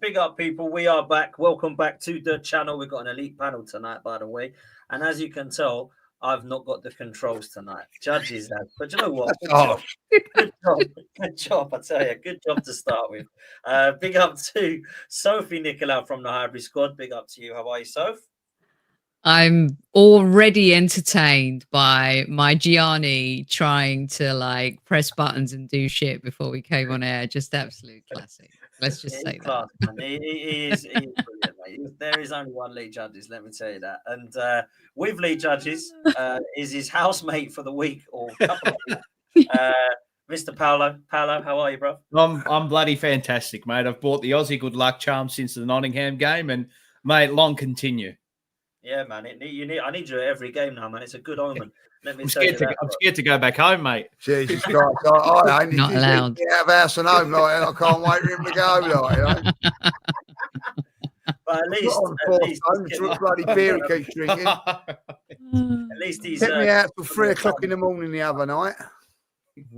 big up, people. We are back. Welcome back to the channel. We've got an elite panel tonight, by the way. And as you can tell, I've not got the controls tonight. Judges have. But you know what? Good job. Good job. Good job, I tell you. Good job to start with. Big up to Sophie Nicolau from the Highbury squad. Big up to you. How are you, Soph? I'm already entertained by my Gianni trying to like press buttons and do shit before we came on air. Just absolute classic. Let's just say class, that. Man. He is brilliant, mate. There is only one lead judges, let me tell you that. And with lead judges is his housemate for the week or couple of weeks, Mr. Paolo. Paolo, how are you, bro? I'm bloody fantastic, mate. I've bought the Aussie good luck charm since the Nottingham game, and mate, long continue. Yeah, man. I need you at every game now, man. It's a good omen. Let me I'm tell you that. I'm scared to go back home, mate. Jesus Christ! I ain't Not allowed. Out of house and home, like, and I can't wait for him to go, like. You know? But at least bloody beer he keeps drinking. At least he's kept me out till 3 o'clock in the morning the other night.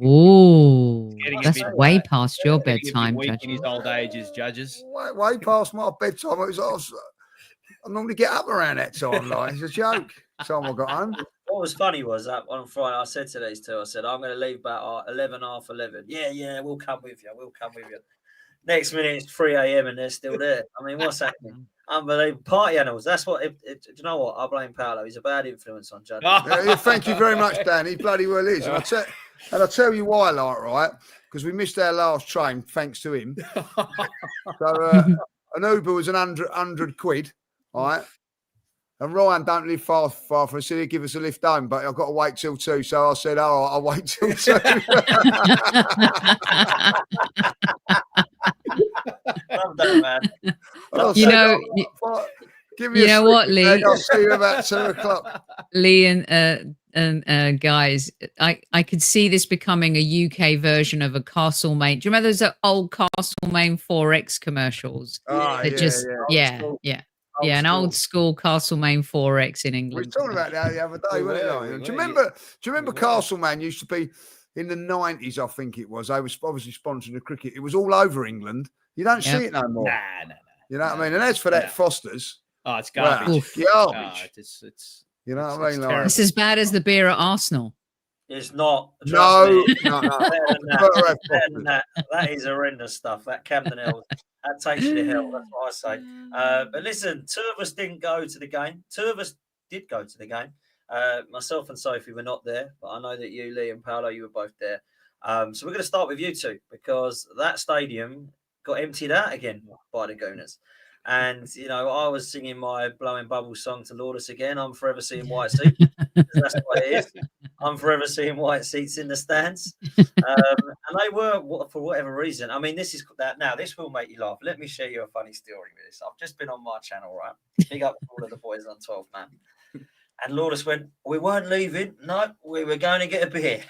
Ooh, that's way past your bedtime, Judge. Judge. In his old ages, judges. Way past my bedtime. I normally get up around that time, like it's a joke. Time I got home. What was funny was that on Friday I said to these two, I said, I'm going to leave about 11, half 11. Yeah, we'll come with you. We'll come with you. Next minute it's 3 a.m. and they're still there. I mean, what's happening? Unbelievable. Party animals. That's what. Do you know what? I blame Paolo. He's a bad influence on Judge. Thank you very much, Dan. He bloody well is. And I'll tell you why, like, right? Because we missed our last train thanks to him. So an Uber was 100 quid, right? And Ryan don't live far from us, so he'd give us a lift home, but I've got to wait till 2. So I said, oh, I'll wait till 2. Love that, man. Give me what, Lee? I'll see you about 2 o'clock. Lee and guys, I could see this becoming a UK version of a Castlemaine. Do you remember those old Castlemaine 4X commercials? Oh, yeah, an old school Castlemaine 4X in England. We were talking about that the other day, weren't we? Do you remember Castlemaine used to be in the 90s, I think it was. They was obviously sponsoring the cricket. It was all over England. You don't see it no more. Nah. You know what I mean? And as for that Foster's. Oh, it's garbage. Garbage. It's you know what I mean? Like, it's as bad as the beer at Arsenal. It's not. No. That is horrendous stuff. That Camden Hill, that takes you to hell. That's what I say. But listen, 2 of us didn't go to the game. 2 of us did go to the game. Myself and Sophie were not there, but I know that you, Lee and Paolo, you were both there. So we're going to start with you two because that stadium got emptied out again by the Gooners. And, you know, I was singing my Blowing Bubbles song to Lawless again. I'm forever seeing white seats. That's what it is. I'm forever seeing white seats in the stands. And they were, for whatever reason, I mean, this will make you laugh. Let me share you a funny story with this. I've just been on my channel, right? Big up to all of the boys on 12, man. And Lawless went, we weren't leaving. No, we were going to get a beer.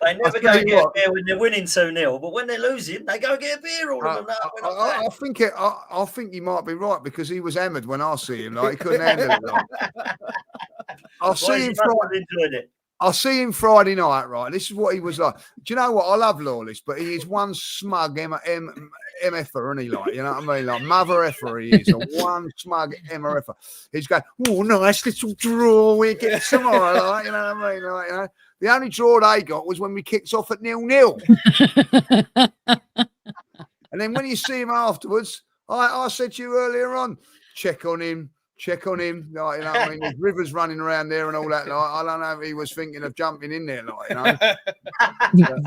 They never go get a beer when they're winning 2-0, but when they're losing, they go get a beer. All of them. I think you might be right because he was hammered when I see him. Like he couldn't handle it. Like. I'll see him Friday night. Right, this is what he was like. Do you know what? I love Lawless, but he is one smug MFer, isn't he? Like, you know what I mean? Like mother effer, he is a one smug MFer. He's going, oh, nice little draw we get tomorrow. Like, you know what I mean? Like, you know. The only draw they got was when we kicked off at 0-0. And then when you see him afterwards, I said to you earlier on, check on him. Like, you know what I mean? There's rivers running around there and all that. Like, I don't know if he was thinking of jumping in there, like, you know.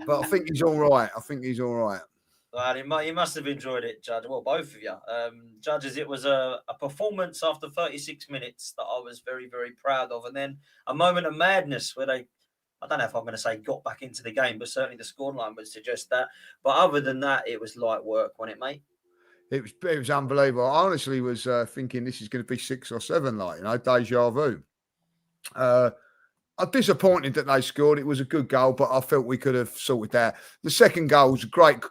But I think he's all right. Well, you must have enjoyed it, Judge. Well, both of you. Judges, it was a performance after 36 minutes that I was very, very proud of. And then a moment of madness where they, I don't know if I'm going to say got back into the game, but certainly the scoreline would suggest that. But other than that, it was light work, wasn't it, mate? It was unbelievable. I honestly was thinking this is going to be 6 or 7, like, you know, deja vu. I'm disappointed that they scored. It was a good goal, but I felt we could have sorted that. The second goal was a great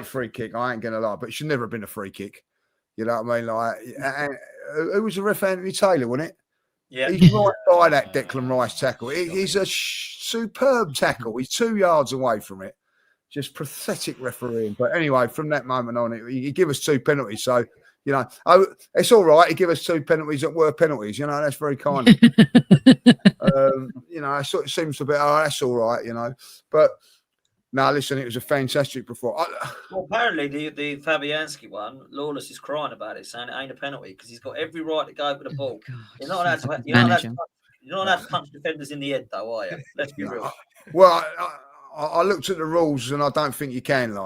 free kick. I ain't going to lie, but it should never have been a free kick. You know what I mean? Like, and who was the ref? Anthony Taylor, wasn't it? Yeah. He's right by that Declan Rice tackle. He's a superb tackle. He's 2 yards away from it. Just pathetic refereeing. But anyway, from that moment on, he gave us 2 penalties. So, it's all right. He gave us 2 penalties that were penalties. That's very kind of him. It sort of seems to be, that's all right, But no, listen, it was a fantastic performance. Well, apparently the Fabianski one, Lawless is crying about it, saying it ain't a penalty because he's got every right to go with the ball. You're not allowed to. You're not allowed to punch defenders in the head, though, are you? Let's be real. Well, I looked at the rules and I don't think you can,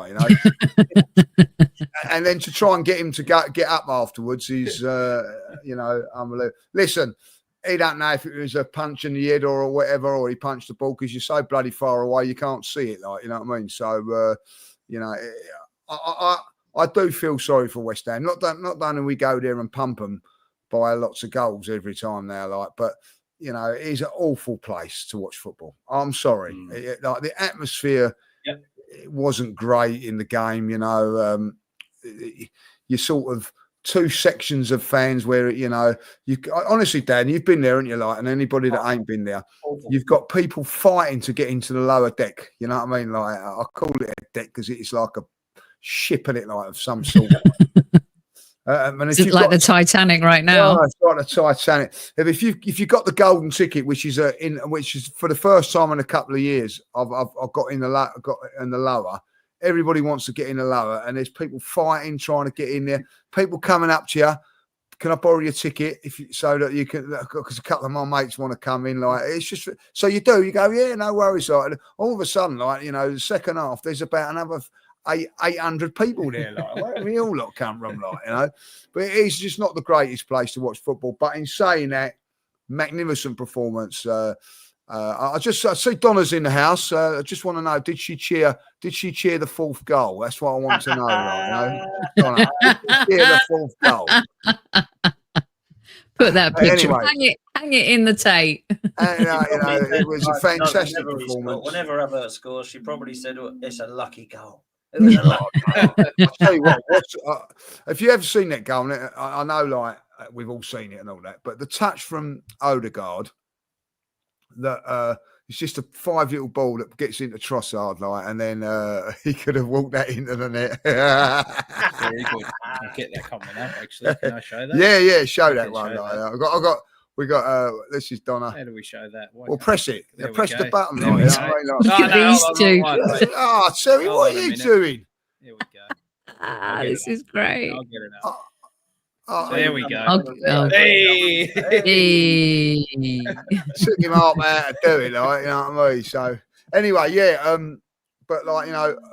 and then to try and get him to get up afterwards is, unbelievable. Listen, he don't know if it was a punch in the head or whatever, or he punched the ball because you're so bloody far away you can't see it. You know what I mean? So, I do feel sorry for West Ham. Not that we go there and pump them by lots of goals every time now, but. It is an awful place to watch football. I'm sorry. The atmosphere it wasn't great in the game, you sort of 2 sections of fans where, honestly, Dan, you've been there, haven't you? And anybody that ain't been there, you've got people fighting to get into the lower deck. You know what I mean? I call it a deck because it's like a ship in it, of some sort. It's like the Titanic right now. No, it's like the Titanic. If you got the golden ticket, which is for the first time in a couple of years, I've got in the lower. Everybody wants to get in the lower, and there's people fighting, trying to get in there. People coming up to you. Can I borrow your ticket so that you can? Because a couple of my mates want to come in. It's just so you do. You go, yeah, no worries. All of a sudden, the second half, there's about another 800 people there, where we all come from, But it's just not the greatest place to watch football. But in saying that, magnificent performance. I see Donna's in the house. I just want to know, did she cheer the 4th goal? That's what I want to know, Donna, did she cheer the 4th goal? Put that picture, anyway, hang it in the tape. It was a fantastic performance. Whenever Roberta scores, she probably said, it's a lucky goal. It was a lucky goal. I'll tell you what, if you ever seen that goal, I know we've all seen it and all that, but the touch from Odegaard, that it's just a 5 little ball that gets into Trossard, and then he could have walked that into the net. Very good. I'll get that coming up, actually. Can I show that? Yeah, show that one. We got this is Donna. How do we show that? Press it. Press the button. These two. Oh, Terry, what are you doing? Here we go. This is great. I'll get it up. There we go. Hey. Took him half out to do it, you know what I mean? So anyway, but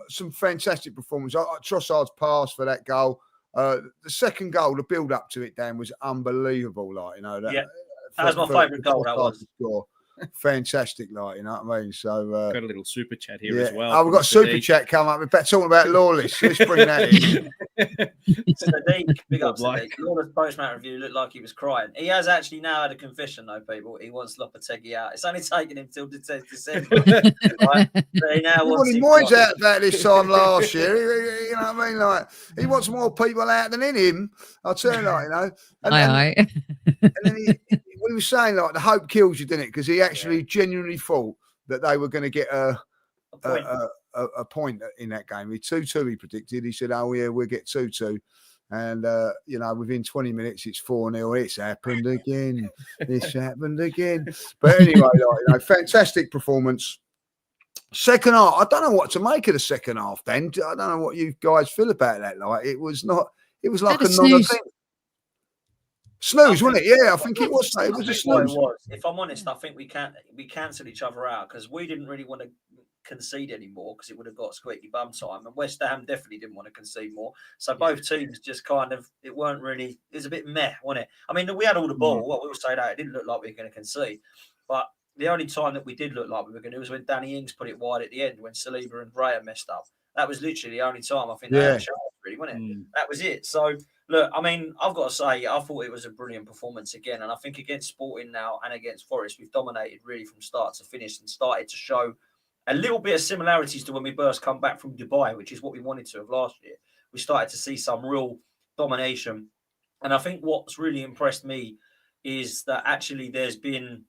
some fantastic performance. Trossard's pass for that goal. The second goal, the build up to it, Dan, was unbelievable. That was my favourite goal. That was. Fantastic, you know what I mean? So got a little super chat here as well. We've got super chat come up. We're talking about Lawless. Let's bring that in. Sadiq, big up Sadiq. Lawless post-match review looked like he was crying. He has actually now had a confession, though, people. He wants Lopetegui out. It's only taken him till December. Right? So he now wants him Moyes out about this time last year. You know what I mean? He wants more people out than in him. I'll tell you, And then he was saying the hope kills you, didn't it? Because he actually genuinely thought that they were going to get a point in that game. 2-2 he predicted. He said, oh yeah, we'll get 2-2. And within 20 minutes it's 4-0. It's happened again. It's happened again. But anyway, fantastic performance. Second half, I don't know what to make of the second half, then. I don't know what you guys feel about that. It was like a non-event. Snooze, wasn't it? Yeah, I think it was. It was a snooze. If I'm honest, I think we cancelled each other out because we didn't really want to concede anymore because it would have got squeaky bum time, and West Ham definitely didn't want to concede more. So both teams just it was a bit meh, wasn't it? I mean, we had all the ball. What we'll say that it didn't look like we were going to concede, but the only time that we did look like we were going to was when Danny Ings put it wide at the end when Saliba and Raya messed up. That was literally the only time I think they had a chance, really, wasn't it? That was it. So. Look, I mean, I've got to say, I thought it was a brilliant performance again. And I think against Sporting now and against Forest, we've dominated really from start to finish and started to show a little bit of similarities to when we first come back from Dubai, which is what we wanted to have last year. We started to see some real domination. And I think what's really impressed me is that actually there's been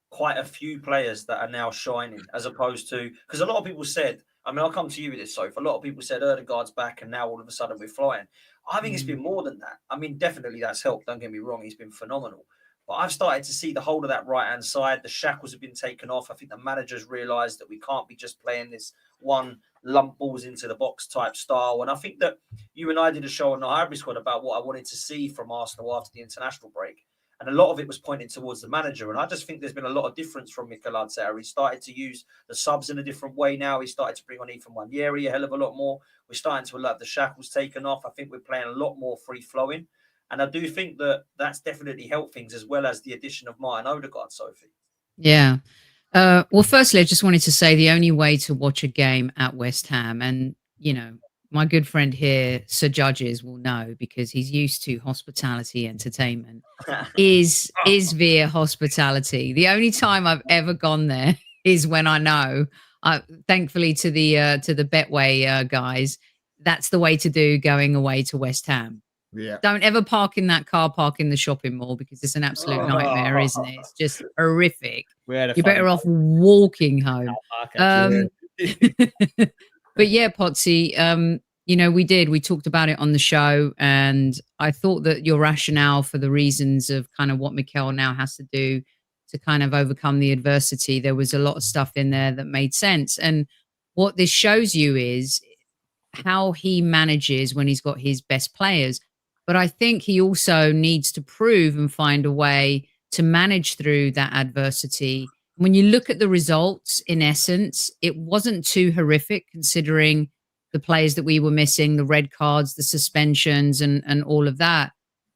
quite a few players that are now shining as opposed to, because a lot of people said, I mean, I'll come to you with this, Soph. A lot of people said Erdegaard's back and now all of a sudden we're flying. I think it's been more than that. I mean, definitely that's helped. Don't get me wrong. He's been phenomenal. But I've started to see the whole of that right-hand side. The shackles have been taken off. I think the managers realised that we can't be just playing this one lump balls into the box type style. And I think that you and I did a show on the Hybrid Squad about what I wanted to see from Arsenal after the international break. And a lot of it was pointing towards the manager. And I just think there's been a lot of difference from Mikel Arteta. He started to use the subs in a different way now. He started to bring on Ethan Nwaneri a hell of a lot more. We're starting to allow the shackles taken off. I think we're playing a lot more free-flowing. And I do think that that's definitely helped things, as well as the addition of Martin Odegaard, Sophie. Yeah. Well, firstly, I just wanted to say the only way to watch a game at West Ham, and, you know, my good friend here, Sir Judges, will know because he's used to hospitality entertainment, is via hospitality. The only time I've ever gone there is when I know, thankfully to the Betway guys, that's the way to do going away to West Ham. Yeah. Don't ever park in that car park in the shopping mall because it's an absolute nightmare, isn't it? It's just horrific. You're better off walking home. But yeah, Potsy, you know, we talked about it on the show, and I thought that your rationale for the reasons of kind of what Mikel now has to do to kind of overcome the adversity, there was a lot of stuff in there that made sense. And what this shows you is how he manages when he's got his best players. But I think he also needs to prove and find a way to manage through that adversity. When you look at the results, in essence, it wasn't too horrific considering the players that we were missing, the red cards, the suspensions, and all of that.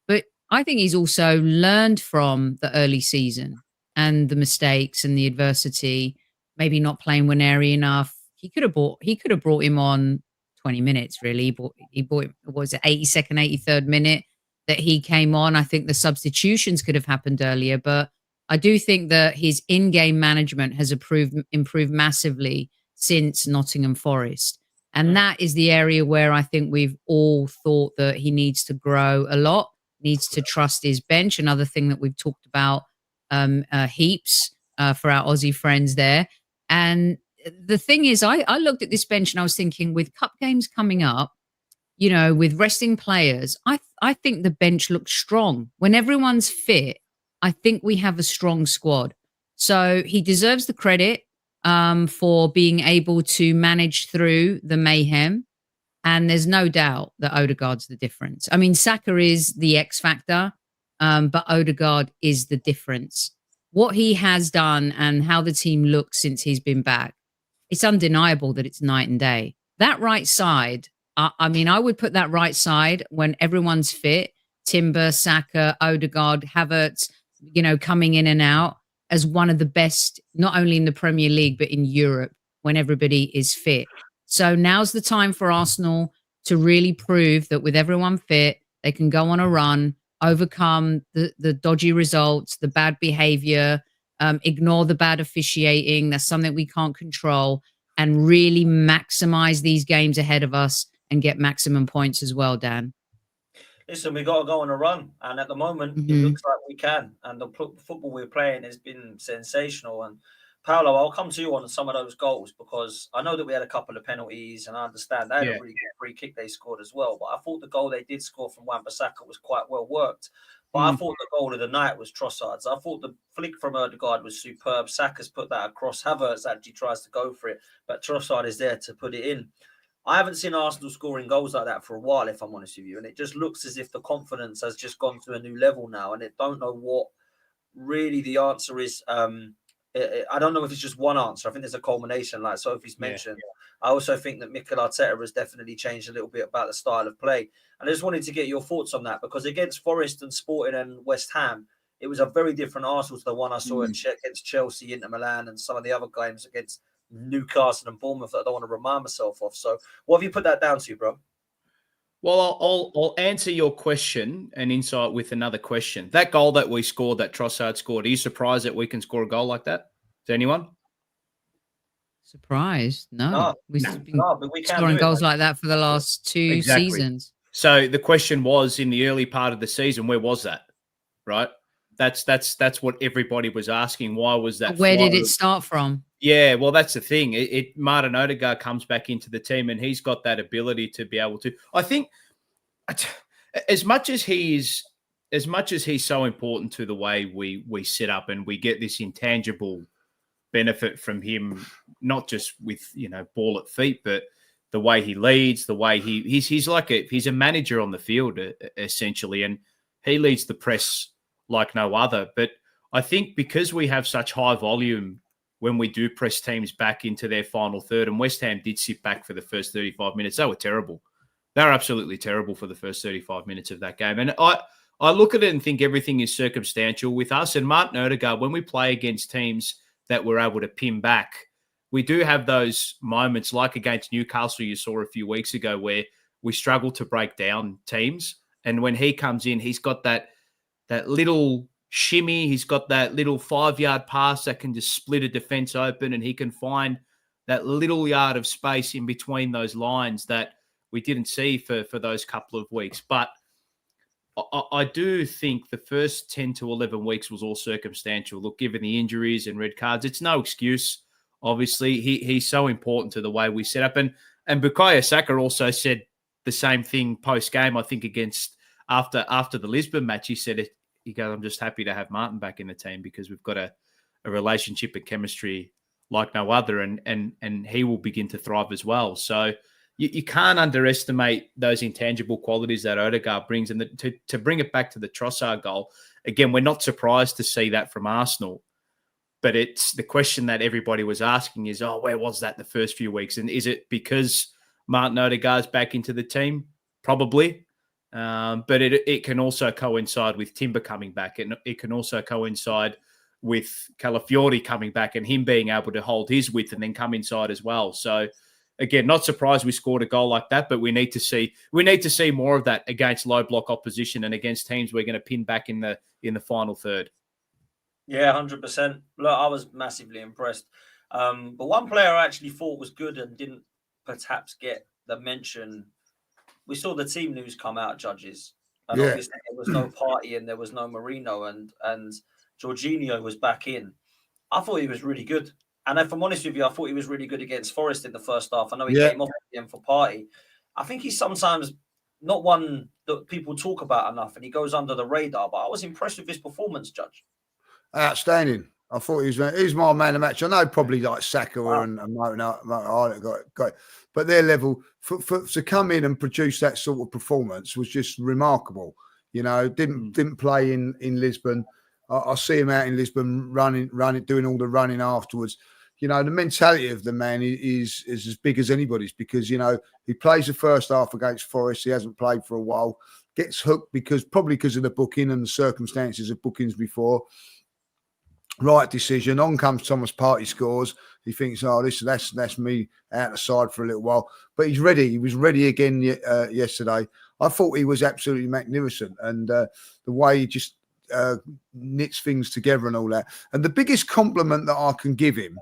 But I think he's also learned from the early season and the mistakes and the adversity, maybe not playing Nwaneri enough. He could have brought him on 20 minutes, really. He bought what was it, 82nd, 83rd minute that he came on. I think the substitutions could have happened earlier, but I do think that his in-game management has improved massively since Nottingham Forest. And that is the area where I think we've all thought that he needs to grow a lot, needs to trust his bench. Another thing that we've talked about heaps for our Aussie friends there. And the thing is, I looked at this bench and I was thinking, with cup games coming up, you know, with resting players, I think the bench looks strong. When everyone's fit, I think we have a strong squad. So he deserves the credit for being able to manage through the mayhem. And there's no doubt that Odegaard's the difference. I mean, Saka is the X factor, but Odegaard is the difference. What he has done and how the team looks since he's been back, it's undeniable that it's night and day. That right side, I mean, I would put that right side when everyone's fit, Timber, Saka, Odegaard, Havertz, you know, coming in and out, as one of the best, not only in the Premier League, but in Europe when everybody is fit. So now's the time for Arsenal to really prove that with everyone fit, they can go on a run, overcome the dodgy results, the bad behavior, ignore the bad officiating. That's something we can't control, and really maximize these games ahead of us and get maximum points as well, Dan. Listen, we got to go on a run, and at the moment, it looks like we can. And the football we're playing has been sensational. And Paolo, I'll come to you on some of those goals because I know that we had a couple of penalties, and I understand they had a really good free kick they scored as well. But I thought the goal they did score from Wan-Bissaka was quite well worked. But I thought the goal of the night was Trossard's. I thought the flick from Erdegaard was superb. Saka's put that across. Havertz actually tries to go for it, but Trossard is there to put it in. I haven't seen Arsenal scoring goals like that for a while, if I'm honest with you. And it just looks as if the confidence has just gone to a new level now. And I don't know what really the answer is. I don't know if it's just one answer. I think there's a culmination, like Sophie's mentioned. I also think that Mikel Arteta has definitely changed a little bit about the style of play. And I just wanted to get your thoughts on that, because against Forest and Sporting and West Ham, it was a very different Arsenal to the one I saw against Chelsea, Inter Milan, and some of the other games against Newcastle and Bournemouth that I don't want to remind myself of. So what have you put that down to, bro? Well, I'll answer your question and insight with another question. That goal that we scored, that Trossard scored, are you surprised that we can score a goal like that? Is anyone? Surprised? No. We've been but we scoring goals like that for the last two seasons. So the question was, in the early part of the season, where was that? Right? That's what everybody was asking. Why was that? Where did it start from? Yeah, well, that's the thing. Martin Odegaard comes back into the team, and he's got that ability to be able to. I think, as much as he's so important to the way we set up, and we get this intangible benefit from him, not just with ball at feet, but the way he leads, the way he's a manager on the field essentially, and he leads the press like no other. But I think because we have such high volume when we do press teams back into their final third, and West Ham did sit back for the first 35 minutes, they were terrible. They were absolutely terrible for the first 35 minutes of that game. And I look at it and think everything is circumstantial with us. And Martin Odegaard, when we play against teams that we're able to pin back, we do have those moments like against Newcastle you saw a few weeks ago where we struggle to break down teams. And when he comes in, he's got that little shimmy. He's got that little 5-yard pass that can just split a defense open, and he can find that little yard of space in between those lines that we didn't see for those couple of weeks. But I do think the first 10 to 11 weeks was all circumstantial. Look, given the injuries and red cards, it's no excuse. Obviously, he's so important to the way we set up. And Bukayo Saka also said the same thing post-game, I think, after the Lisbon match. He said, he goes, I'm just happy to have Martin back in the team because we've got a relationship and chemistry like no other, and he will begin to thrive as well. So you can't underestimate those intangible qualities that Odegaard brings. And to bring it back to the Trossard goal, again, we're not surprised to see that from Arsenal. But it's the question that everybody was asking is, where was that the first few weeks? And is it because Martin Odegaard's back into the team? Probably. But it can also coincide with Timber coming back. And it can also coincide with Calafiori coming back and him being able to hold his width and then come inside as well. So, again, not surprised we scored a goal like that, but we need to see more of that against low block opposition and against teams we're going to pin back in the final third. Yeah, 100%. Look, I was massively impressed. But one player I actually thought was good and didn't perhaps get the mention. We saw the team news come out, judges. And obviously there was no Party and there was no Marino, and Jorginho was back in. I thought he was really good. And if I'm honest with you, I thought he was really good against Forest in the first half. I know he came off again for Party. I think he's sometimes not one that people talk about enough, and he goes under the radar. But I was impressed with his performance, Judge. Outstanding. I thought he was my man of the match. I know probably like Saka and Moten got, but their level to come in and produce that sort of performance was just remarkable. Didn't play in Lisbon. I see him out in Lisbon running, doing all the running afterwards. The mentality of the man is as big as anybody's because, he plays the first half against Forest. He hasn't played for a while. Gets hooked because of the booking and the circumstances of bookings before. Right decision. On comes Thomas Partey, scores. He thinks, that's me out the side for a little while. But he's ready. He was ready again yesterday. I thought he was absolutely magnificent. And the way he just knits things together and all that. And the biggest compliment that I can give him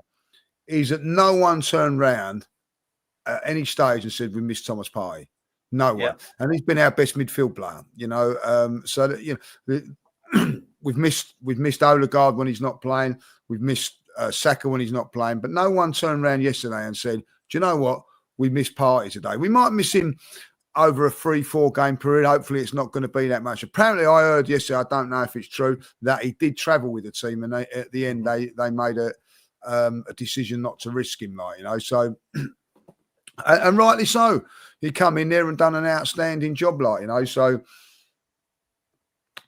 is that no one turned round at any stage and said, we missed Thomas Partey. No one. And he's been our best midfield player, so that, we've missed Odegaard when he's not playing. We've missed Saka when he's not playing. But no one turned around yesterday and said, do you know what? We missed Partey today. We might miss him over a 3-4 game period. Hopefully it's not going to be that much. Apparently I heard yesterday, I don't know if it's true, that he did travel with the team and at the end they made a decision not to risk him, so and rightly so. He come in there and done an outstanding job, so.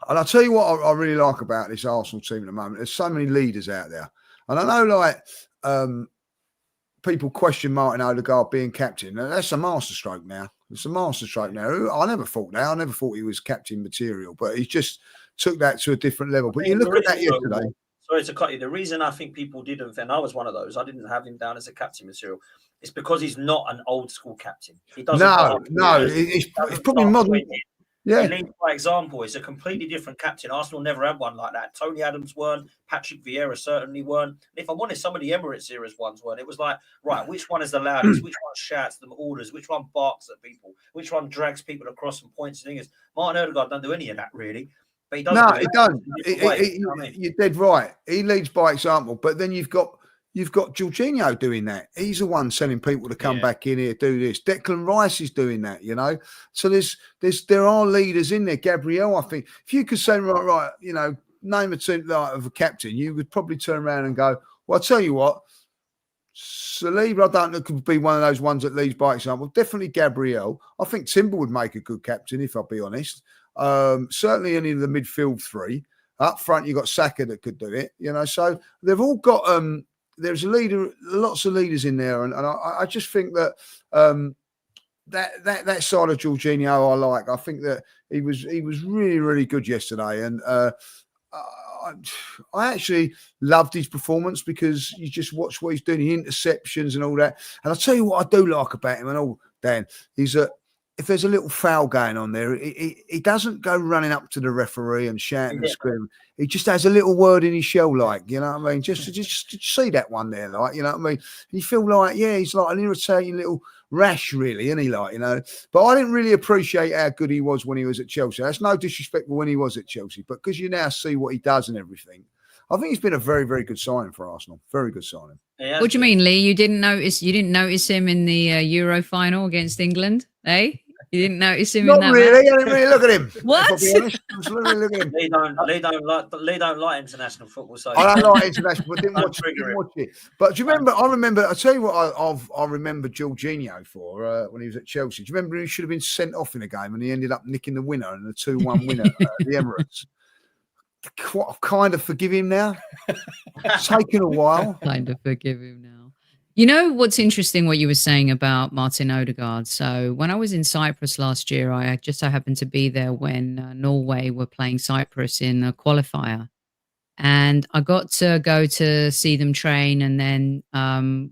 And I'll tell you what I really like about this Arsenal team at the moment. There's so many leaders out there. And I know, people question Martin Odegaard being captain. That's a masterstroke now. It's a masterstroke now. I never thought that. I never thought he was captain material. But he just took that to a different level. But you look at that yesterday. Sorry to cut you. The reason I think people didn't, and I was one of those, I didn't have him down as a captain material. It's because he's not an old school captain. He doesn't. No. He's probably modern. Yeah. He leads by example. He's a completely different captain. Arsenal never had one like that. Tony Adams weren't. Patrick Vieira certainly weren't. And if I'm honest, some of the Emirates eras ones weren't. It was like, right, which one is the loudest? Which one shouts them orders? Which one barks at people? Which one drags people across and points things? Martin Odegaard don't do any of that, really. but he does. No, do he it don't. in different ways, you know what I mean? You're dead right. He leads by example, but then you've got Jorginho doing that. He's the one telling people to come back in here, do this. Declan Rice is doing that, you know. So there are leaders in there. Gabriel, I think, if you could say right, you know, name a team like of a captain, you would probably turn around and go, well, I'll tell you what. Saliba, I don't think could be one of those ones that leads by example. Definitely Gabriel. I think Timber would make a good captain, if I'll be honest. Certainly any of the midfield three. Up front, you've got Saka that could do it, you know. So they've all got there's lots of leaders in there, and I just think that that side of Jorginho I like. I think that he was really, really good yesterday, and I actually loved his performance because you just watch what he's doing, the interceptions and all that. And I'll tell you what I do like about him, and all, Dan, is that if there's a little foul going on there, he doesn't go running up to the referee and shouting and screaming. He just has a little word in his shell, like, you know what I mean? Just see that one there, like, you know what I mean? You feel like, yeah, he's like an irritating little rash, really, isn't he? Like, you know. But I didn't really appreciate how good he was when he was at Chelsea. That's no disrespectful when he was at Chelsea, but because you now see what he does and everything, I think he's been a very, very good signing for Arsenal. Very good signing. What do you mean, Lee? You didn't notice him in the Euro final against England, eh? You didn't notice him in that really. match? I didn't really look at him. What? If I'll be honest, I was really looking at him. Lee don't like international football. So I don't like international, but didn't watch it. But do you remember? I'll tell you what I remember Jorginho for when he was at Chelsea. Do you remember he should have been sent off in a game and he ended up nicking the winner and the 2-1 winner at the Emirates? I kind of forgive him now. It's taken a while. Kind of forgive him now. You know what's interesting, what you were saying about Martin Odegaard. So when I was in Cyprus last year, I just so happened to be there when Norway were playing Cyprus in a qualifier. And I got to go to see them train and then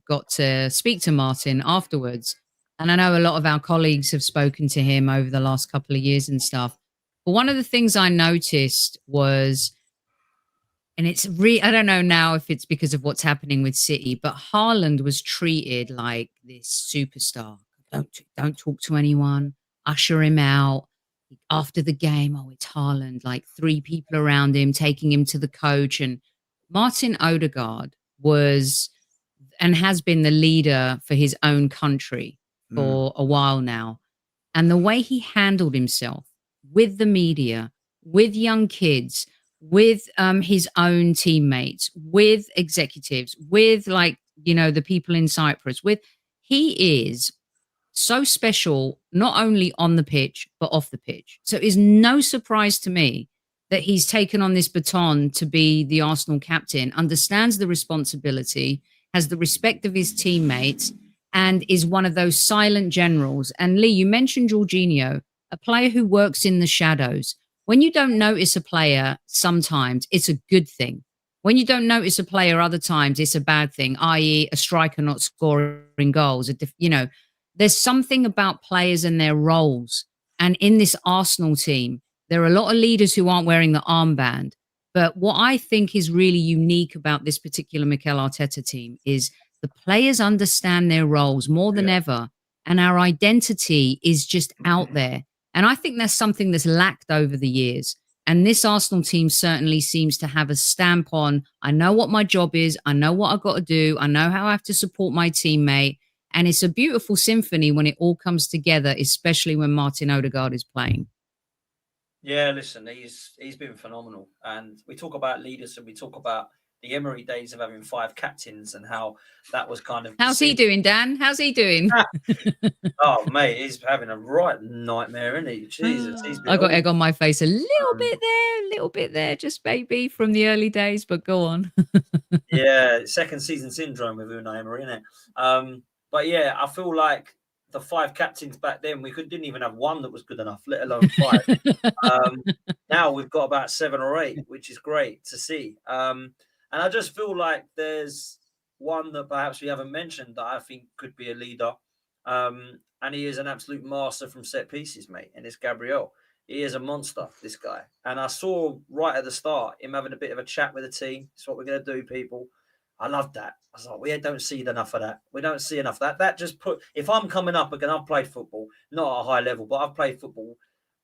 got to speak to Martin afterwards. And I know a lot of our colleagues have spoken to him over the last couple of years and stuff. But one of the things I noticed was, and I don't know now if it's because of what's happening with City, but Haaland was treated like this superstar. Don't talk to anyone. Usher him out. After the game, oh, it's Haaland. Like 3 people around him, taking him to the coach. And Martin Odegaard was and has been the leader for his own country for a while now. And the way he handled himself with the media, with young kids, with his own teammates, with executives, with the people in Cyprus, he is so special, not only on the pitch, but off the pitch. So it's no surprise to me that he's taken on this baton to be the Arsenal captain, understands the responsibility, has the respect of his teammates, and is one of those silent generals. And Lee, you mentioned Jorginho, a player who works in the shadows. When you don't notice a player, sometimes it's a good thing. When you don't notice a player, other times it's a bad thing, i.e. a striker not scoring goals. There's something about players and their roles. And in this Arsenal team, there are a lot of leaders who aren't wearing the armband. But what I think is really unique about this particular Mikel Arteta team is the players understand their roles more than ever. And our identity is just out there. And I think that's something that's lacked over the years. And this Arsenal team certainly seems to have a stamp on, I know what my job is. I know what I've got to do. I know how I have to support my teammate. And it's a beautiful symphony when it all comes together, especially when Martin Odegaard is playing. Yeah, listen, he's been phenomenal. And we talk about leaders and we talk about the Emery days of having 5 captains and how that was kind of... How's he doing, Dan? How's he doing? Oh, mate, he's having a right nightmare, isn't he? Jesus. I got egg on my face a little bit there, just maybe from the early days, but go on. Yeah, second season syndrome with Unai Emery, isn't it? But yeah, I feel like the 5 captains back then, we didn't even have one that was good enough, let alone 5. Now we've got about 7 or 8, which is great to see. And I just feel like there's one that perhaps we haven't mentioned that I think could be a leader. And he is an absolute master from set pieces, mate. And it's Gabriel. He is a monster, this guy. And I saw right at the start him having a bit of a chat with the team. It's what we're going to do, people. I love that. I was like, we don't see enough of that. We don't see enough of that. That just if I'm coming up again, I've played football, not at a high level, but I've played football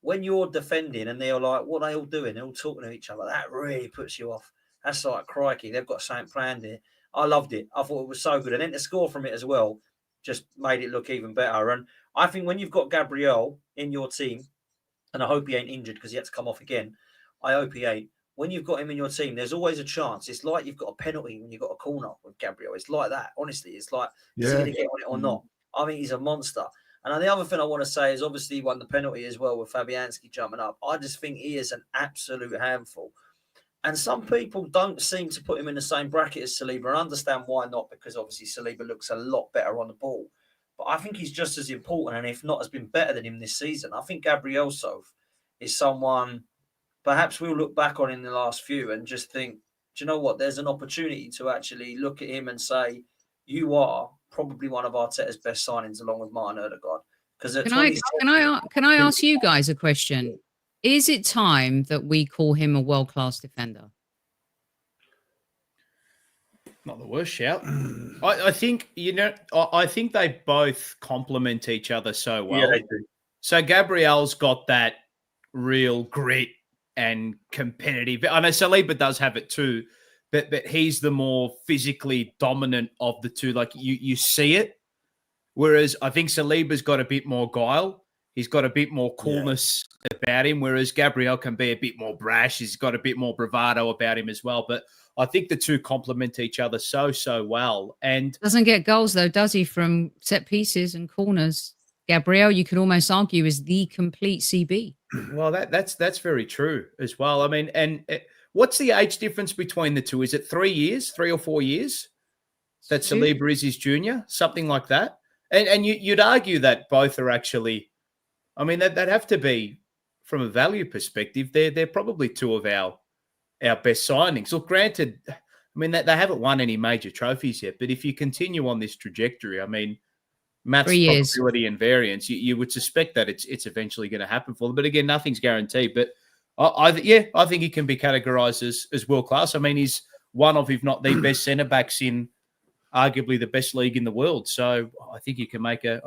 when you're defending and they're like, what are they all doing? They're all talking to each other. That really puts you off. That's like, crikey, they've got something planned here. I loved it. I thought it was so good. And then the score from it as well just made it look even better. And I think when you've got Gabriel in your team, and I hope he ain't injured because he had to come off again. I hope he ain't. When you've got him in your team, there's always a chance. It's like you've got a penalty when you've got a corner with Gabriel. It's like that. Honestly, it's like, is he going to get on it or not? I think he's a monster. And the other thing I want to say is obviously he won the penalty as well with Fabianski jumping up. I just think he is an absolute handful. And some people don't seem to put him in the same bracket as Saliba, and understand why not, because obviously Saliba looks a lot better on the ball. But I think he's just as important, and if not, has been better than him this season. I think Gabriel Sov is someone perhaps we'll look back on in the last few and just think, do you know what? There's an opportunity to actually look at him and say, you are probably one of Arteta's best signings, along with Martin Odegaard. Because can I ask you guys a question? Is it time that we call him a world-class defender? Not the worst shout. I think, I think they both complement each other so well. Yeah, they do. So Gabriel's got that real grit and competitive. I know Saliba does have it too, but he's the more physically dominant of the two. Like you see it. Whereas I think Saliba's got a bit more guile. He's got a bit more coolness about him, whereas Gabriel can be a bit more brash. He's got a bit more bravado about him as well. But I think the two complement each other so well. And doesn't get goals though, does he, from set pieces and corners? Gabriel, you could almost argue, is the complete CB. Well, that's very true as well. I mean, and what's the age difference between the two? Is it 3 years, 3 or 4 years that Saliba is his junior, something like that? And you'd argue that both are actually, I mean, that'd have to be, from a value perspective, they're probably two of our best signings. Look, granted, I mean, they haven't won any major trophies yet, but if you continue on this trajectory, I mean, Matt's probability and variance, you would suspect that it's eventually going to happen for them. But again, nothing's guaranteed. But I think he can be categorized as world class. I mean, he's one of, if not the best centre backs in arguably the best league in the world. So I think you can make a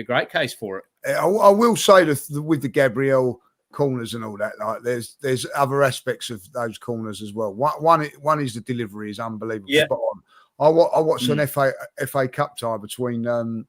great case for it. I will say that with the Gabriel corners and all that, like there's other aspects of those corners as well. One is the delivery is unbelievable. Yeah. Spot on. I watched an FA Cup tie between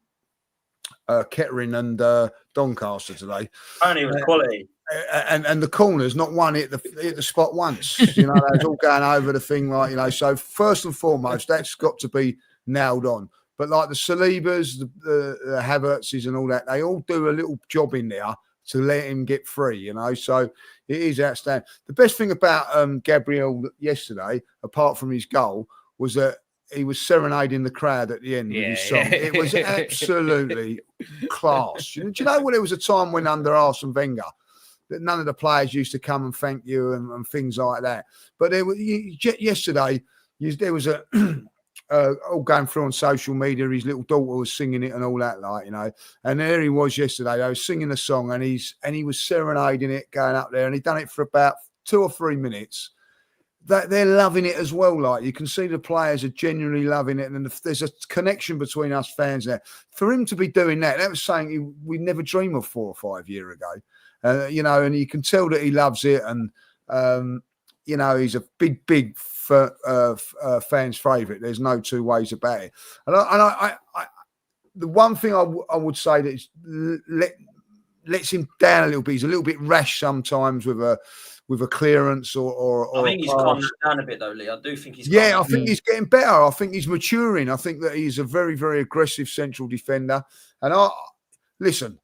Kettering and Doncaster today. Only was quality. And the corners, not one hit the spot once. You know, they was all going over the thing, like, you know. So first and foremost, that's got to be nailed on. But like the Salibas, the Havertzes and all that, they all do a little job in there to let him get free, you know. So it is outstanding. The best thing about Gabriel yesterday, apart from his goal, was that he was serenading the crowd at the end with his song. It was absolutely class. Do you know what? There was a time when under Arsene Wenger that none of the players used to come and thank you and things like that. But yesterday, there was a all going through on social media. His little daughter was singing it and all that, like, you know. And there he was yesterday. They was singing a song, and he was serenading it, going up there, and he'd done it for about 2 or 3 minutes. They're loving it as well. Like, you can see the players are genuinely loving it, and there's a connection between us fans there. For him to be doing that was something we never dreamed of 4 or 5 years ago. You know, and you can tell that he loves it, and you know, he's a big fan's favourite. There's no two ways about it. And I the one thing I would say that is lets him down a little bit. He's a little bit rash sometimes with a clearance or I think he's calmed down a bit though, Lee. I do think he's I think he's getting better. I think he's maturing. I think that he's a very, very aggressive central defender. And listen,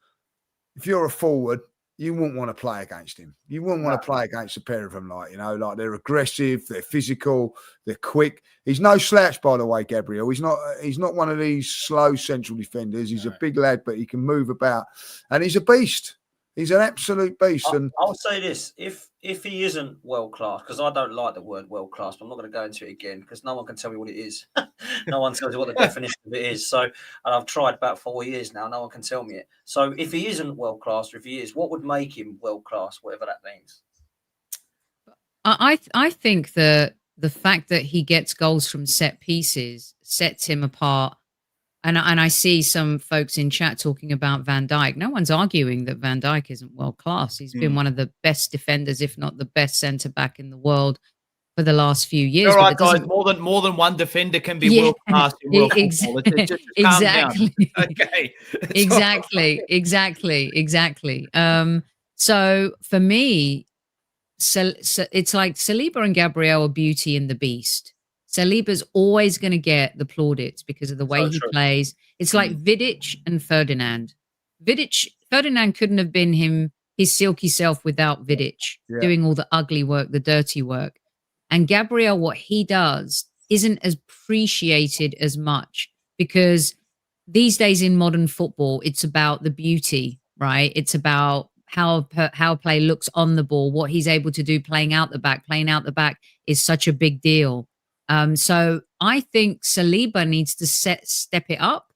if you're a forward, you wouldn't want to play against him. You wouldn't want to play against a pair of them, like, you know, like they're aggressive, they're physical, they're quick. He's no slouch, by the way, Gabriel. He's not one of these slow central defenders. He's a big lad, but he can move about, and he's a beast. He's an absolute beast. I'll say this: if he isn't world class, because I don't like the word world class, but I'm not going to go into it again because no one can tell me what it is. No one tells me what the definition of it is. So, and I've tried about 4 years now. No one can tell me it. So, if he isn't world class, or if he is, what would make him world class? Whatever that means. I think that the fact that he gets goals from set pieces sets him apart And I see some folks in chat talking about Van Dijk. No one's arguing that Van Dijk isn't world class. He's been one of the best defenders, if not the best centre back in the world for the last few years. All right, guys. More than one defender can be world class in world football. Just calm down. Okay. Exactly. So for me, it's like Saliba and Gabriel are Beauty and the Beast. Saliba's always going to get the plaudits because of the way he plays. It's like Vidic and Ferdinand. Ferdinand couldn't have been his silky self without Vidic doing all the ugly work, the dirty work. And Gabriel, what he does isn't as appreciated as much because these days in modern football, it's about the beauty, right? It's about how play looks on the ball, what he's able to do playing out the back. Playing out the back is such a big deal. So I think Saliba needs to step it up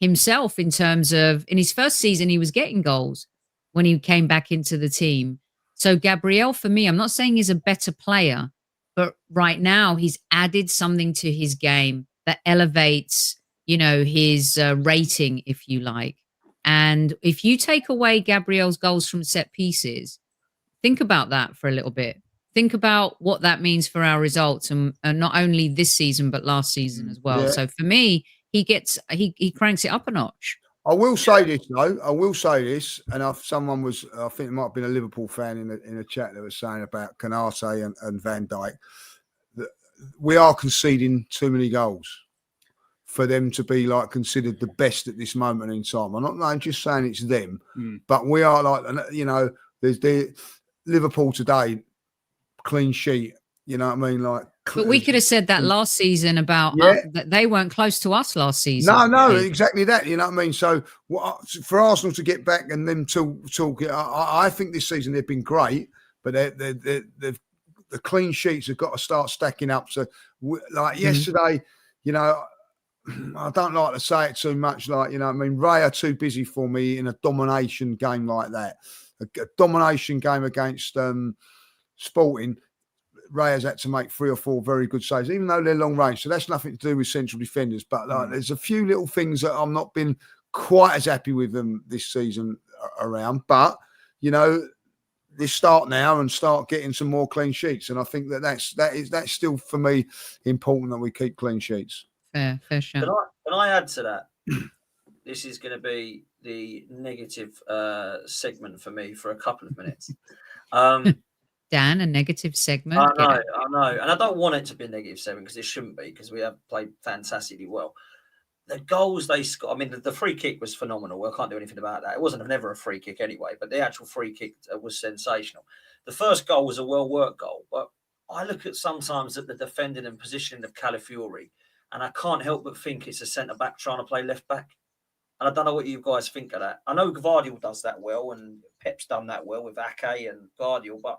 himself in terms of, in his first season, he was getting goals when he came back into the team. So Gabriel, for me, I'm not saying he's a better player, but right now he's added something to his game that elevates, his rating, if you like. And if you take away Gabriel's goals from set pieces, think about that for a little bit. Think about what that means for our results, and not only this season but last season as well. So for me, he cranks it up a notch. I will say this though. And I think it might have been a Liverpool fan in a chat that was saying about Canate and Van Dijk. That we are conceding too many goals for them to be like considered the best at this moment in time. I'm just saying it's them, but we are like, there's the Liverpool today. Clean sheet, you know what I mean? Like, but we could have said that last season about that they weren't close to us last season. No, exactly that. You know what I mean? So for Arsenal to get back and them to talk, I think this season they've been great, but the clean sheets have got to start stacking up. So yesterday, I don't like to say it too much. Like, Ray are too busy for me in a domination game like that. A domination game against Sporting, Ray has had to make 3 or 4 very good saves, even though they're long range. So that's nothing to do with central defenders. But there's a few little things that I've not been quite as happy with them this season around. But, they start now and start getting some more clean sheets. And I think that's still, for me, important that we keep clean sheets. Fair shot. Can I add to that? This is going to be the negative segment for me for a couple of minutes. Dan, a negative segment. I know. And I don't want it to be a negative segment because it shouldn't be, because we have played fantastically well. The goals they scored, the free kick was phenomenal. I can't do anything about that. It wasn't never a free kick anyway, but the actual free kick was sensational. The first goal was a well-worked goal, but I look at sometimes at the defending and positioning of Calafiori, and I can't help but think it's a centre-back trying to play left-back. And I don't know what you guys think of that. I know Gvardiol does that well, and Pep's done that well with Ake and Gvardiol, but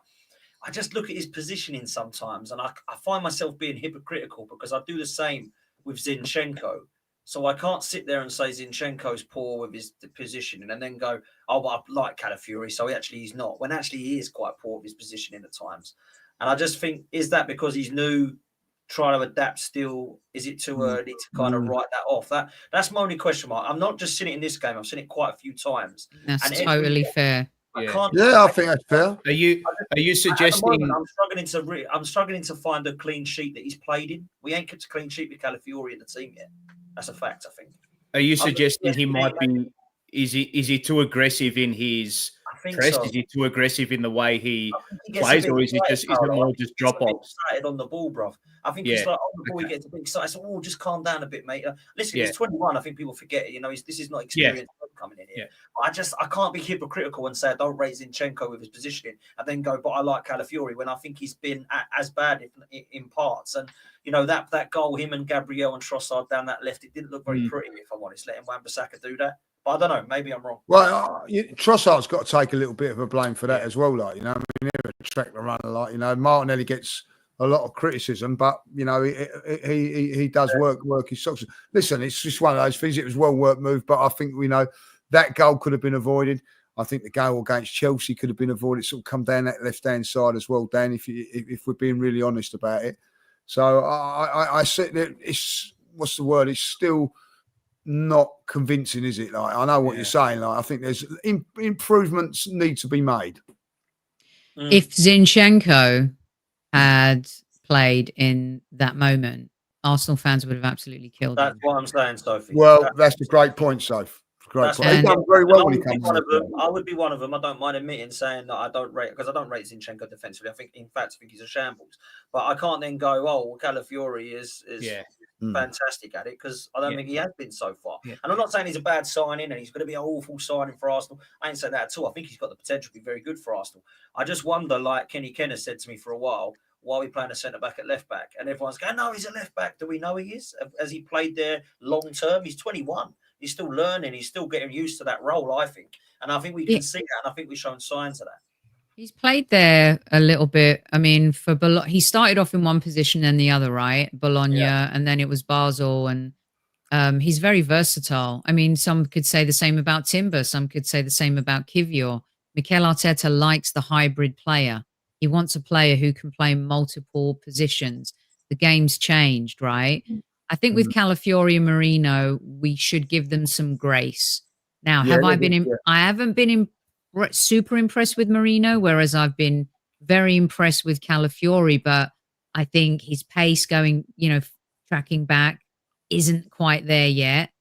I just look at his positioning sometimes, and I find myself being hypocritical because I do the same with Zinchenko. So I can't sit there and say Zinchenko's poor with his positioning and then go, oh, but I like Calafiori, so he's not. When actually he is quite poor with his positioning at times. And I just think, is that because he's new, trying to adapt still? Is it too early to kind of write that off? That's my only question mark. I'm not just seen it in this game. I've seen it quite a few times. That's totally fair. I think that's fair. Are you suggesting? I'm struggling to find a clean sheet that he's played in. We ain't kept a clean sheet with Calafiori in the team yet. That's a fact, I think. Are you suggesting he might be? Is he too aggressive in his press? So. Is he too aggressive in the way he plays, or is it more just drop off? Excited on the ball, bro. I think it's like on the ball he gets a bit excited. So, just calm down a bit, mate. Listen, he's 21. I think people forget it. This is not experience coming in here. Yeah. I can't be hypocritical and say I don't rate Zinchenko with his positioning, and then go, but I like Calafiori when I think he's been as bad in parts. And that goal, him and Gabriel and Trossard down that left, it didn't look very pretty, if I'm honest. Letting Wan-Bissaka do that. But I don't know. Maybe I'm wrong. Well, Trossard's got to take a little bit of a blame for that as well. Like, he never tracked the runner. Like, Martinelli gets a lot of criticism, but he does work his socks. Listen, it's just one of those things. It was well worked move, but I think that goal could have been avoided. I think the goal against Chelsea could have been avoided. Sort of come down that left hand side as well, Dan. If we're being really honest about it, so I said that it's what's the word? It's still not convincing, is it? Like, I know what you're saying. Like, I think there's improvements need to be made. If Zinchenko had played in that moment, Arsenal fans would have absolutely killed That's him. what I'm saying, Sophie. Well, that's a great point, Soph. Great point. He done very well when he came on. I would be one of them. I don't mind admitting saying that I don't rate, because I don't rate Zinchenko defensively. I think he's a shambles. But I can't then go, oh, well, Calafiori is fantastic at it, because I don't think he has been so far. Yeah. And I'm not saying he's a bad signing and he's going to be an awful signing for Arsenal. I ain't saying that at all. I think he's got the potential to be very good for Arsenal. I just wonder, like Kenny Kenner said to me for a while, why are we playing a centre-back at left-back? And everyone's going, no, he's a left-back. Do we know he is? Has he played there long-term? He's 21. He's still learning. He's still getting used to that role, I think. And I think we can see that, and I think we've shown signs of that. He's played there a little bit. I mean, for Bologna, he started off in one position and the other, right? Bologna, and then it was Basel, and he's very versatile. I mean, some could say the same about Timber. Some could say the same about Kivior. Mikel Arteta likes the hybrid player. He wants a player who can play multiple positions. The game's changed, right? I think with Calafiori and Marino, we should give them some grace. Now, I haven't been super impressed with Marino, whereas I've been very impressed with Calafiori, but I think his pace going, tracking back isn't quite there yet.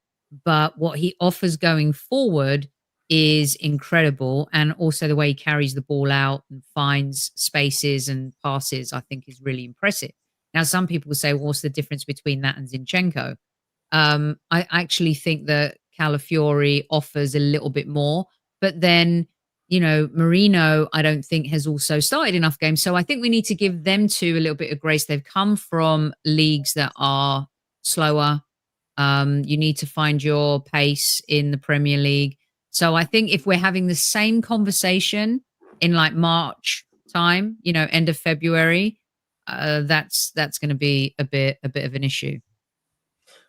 But what he offers going forward is incredible. And also the way he carries the ball out and finds spaces and passes, I think is really impressive. Now, some people will say, well, what's the difference between that and Zinchenko? I actually think that Calafiori offers a little bit more, but then, Marino, I don't think has also started enough games. So I think we need to give them two a little bit of grace. They've come from leagues that are slower. You need to find your pace in the Premier League. So I think if we're having the same conversation in like March time, end of February, that's going to be a bit of an issue.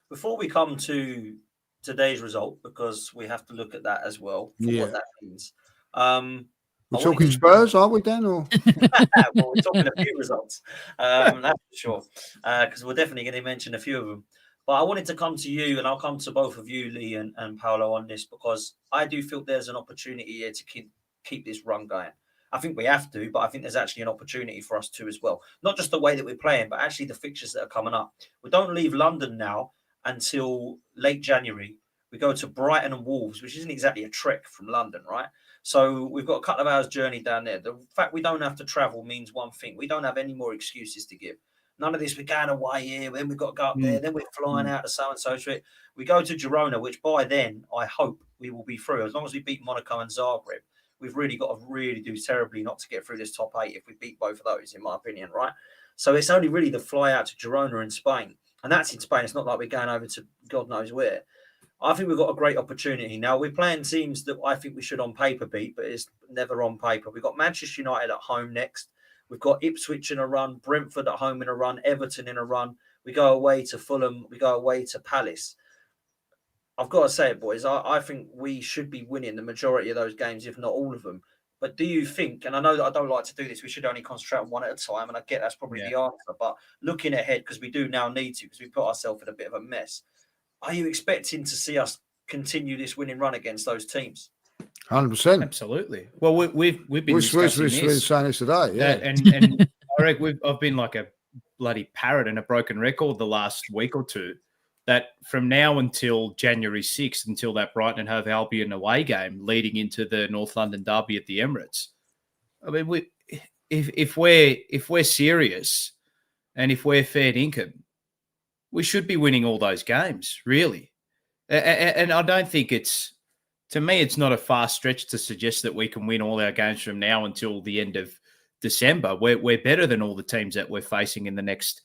Before we come to today's result, because we have to look at that as well for what that means. We're talking Spurs, are we, Dan? Or well, we're talking a few results, that's for sure, because we're definitely going to mention a few of them. But I wanted to come to you, and I'll come to both of you, Lee and Paolo, on this, because I do feel there's an opportunity here to keep this run going. I think we have to, but I think there's actually an opportunity for us too as well. Not just the way that we're playing, but actually the fixtures that are coming up. We don't leave London now until late January. We go to Brighton and Wolves, which isn't exactly a trek from London, right? So we've got a couple of hours journey down there. The fact we don't have to travel means one thing. We don't have any more excuses to give. None of this, we're going away here, then we've got to go up there, then we're flying out to so-and-so trip. We go to Girona, which by then, I hope we will be through. As long as we beat Monaco and Zagreb, we've really got to really do terribly not to get through this top 8 if we beat both of those, in my opinion, right? So it's only really the fly out to Girona in Spain. And that's in Spain. It's not like we're going over to God knows where. I think we've got a great opportunity. Now, we're playing teams that I think we should on paper beat, but it's never on paper. We've got Manchester United at home next. We've got Ipswich in a run, Brentford at home in a run, Everton in a run. We go away to Fulham. We go away to Palace. I've got to say it, boys, I think we should be winning the majority of those games, if not all of them. But do you think, and I know that I don't like to do this, we should only concentrate on one at a time, and I get that's probably the answer, but looking ahead, because we do now need to, because we put ourselves in a bit of a mess, are you expecting to see us continue this winning run against those teams? 100%. Absolutely. Well, we've been discussing this. Saying this today, yeah. And I reckon I've been like a bloody parrot and a broken record the last week or two, that from now until January 6th, until that Brighton and Hove Albion away game leading into the North London derby at the Emirates, I mean, if we're serious and if we're fair dinkum, we should be winning all those games, really. And I don't think to me, it's not a far stretch to suggest that we can win all our games from now until the end of December. We're better than all the teams that we're facing in the next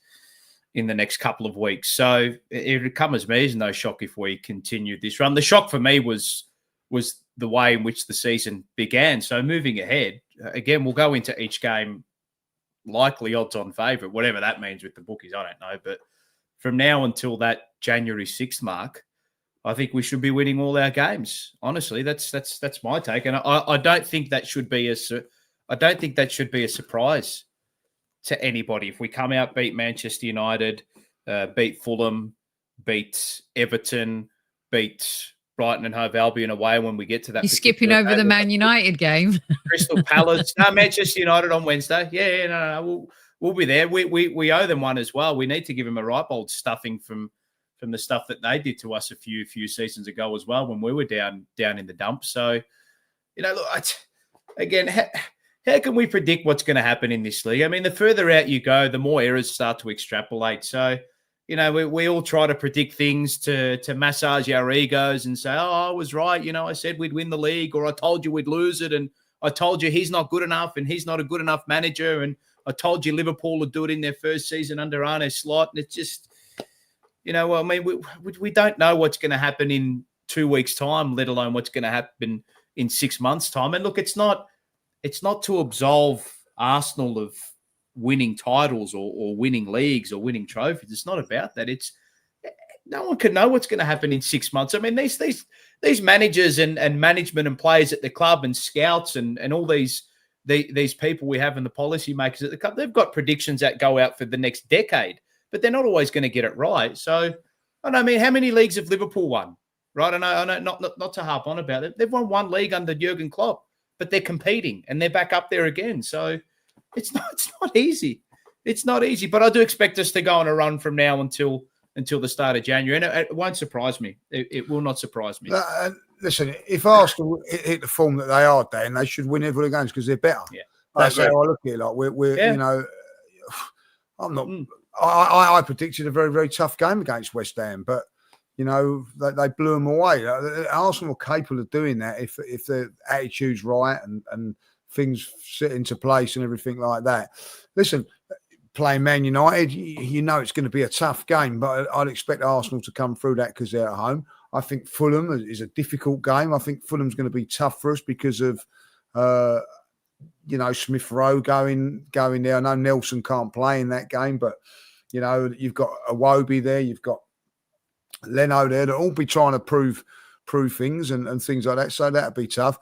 couple of weeks. So it would come as me as no shock if we continued this run. The shock for me was the way in which the season began. So moving ahead, again, we'll go into each game likely odds on favourite, whatever that means with the bookies, I don't know. But from now until that January 6th mark, I think we should be winning all our games. Honestly, that's my take, and I don't think that should be a surprise to anybody if we come out, beat Manchester United, beat Fulham, beat Everton, beat Brighton and Hove Albion away when we get to that. You're skipping over the Man United game. Crystal Palace, no, Manchester United on Wednesday. Yeah, no, we'll be there. We owe them one as well. We need to give them a right old stuffing from the stuff that they did to us a few seasons ago as well when we were down in the dumps. So, look, again, how can we predict what's going to happen in this league? I mean, the further out you go, the more errors start to extrapolate. So, we all try to predict things to massage our egos and say, oh, I was right. I said we'd win the league, or I told you we'd lose it. And I told you he's not good enough and he's not a good enough manager. And I told you Liverpool would do it in their first season under Arne Slot. And it's just, we don't know what's going to happen in 2 weeks' time, let alone what's going to happen in 6 months' time. And look, it's not to absolve Arsenal of winning titles or winning leagues or winning trophies. It's not about that. It's no one can know what's going to happen in 6 months. I mean, these managers and management and players at the club and scouts and all these people we have in the policymakers at the club, they've got predictions that go out for the next decade, but they're not always going to get it right. So, I mean, how many leagues have Liverpool won? Right? I know, not to harp on about it. They've won one league under Jurgen Klopp, but they're competing and they're back up there again. So it's not easy. It's not easy, but I do expect us to go on a run from now until the start of January, and it won't surprise me. It will not surprise me. Listen, if Arsenal hit the form that they are, Dan, they should win every games because they're better. Yeah, that's how I look at it. Like we're I'm not. I predicted a very, very tough game against West Ham, but they blew them away. Arsenal are capable of doing that if their attitude's right and things sit into place and everything like that. Listen, playing Man United, it's going to be a tough game, but I'd expect Arsenal to come through that because they're at home. I think Fulham is a difficult game. I think Fulham's going to be tough for us because of Smith Rowe going there. I know Nelson can't play in that game, but you've got Iwobi there, you've got Leno there. They'll all be trying to prove things and things like that. So that'd be tough.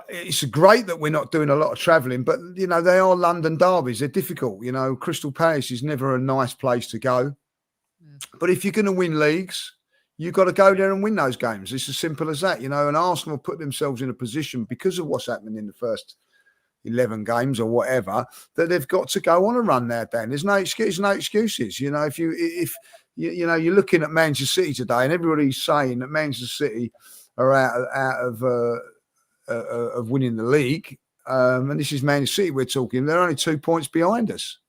It's great that we're not doing a lot of travelling, but they are London derbies. They're difficult. Crystal Palace is never a nice place to go. Yeah. But if you're going to win leagues, you've got to go there and win those games. It's as simple as that. And Arsenal put themselves in a position because of what's happening in the first 11 games or whatever, that they've got to go on a run now, Dan. There's no excuse, no excuses. If you're looking at Manchester City today, and everybody's saying that Manchester City are out of winning the league, and this is Manchester City we're talking. They're only 2 points behind us.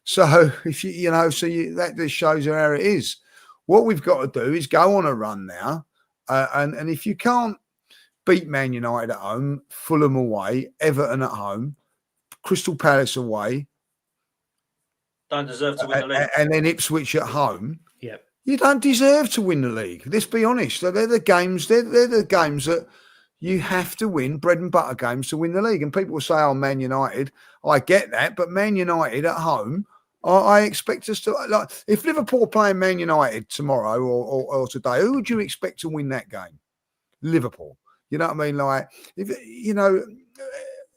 So if that just shows you how it is. What we've got to do is go on a run now, and if you can't beat Man United at home, Fulham away, Everton at home, Crystal Palace away, don't deserve to win the league, and then Ipswich at home. Yep. You don't deserve to win the league. Let's be honest. They're the games. They're the games that you have to win, bread and butter games to win the league. And people will say, "Oh, Man United." I get that, but Man United at home, I expect us to like. If Liverpool playing Man United tomorrow or today, who would you expect to win that game? Liverpool. You know what I mean? Like, if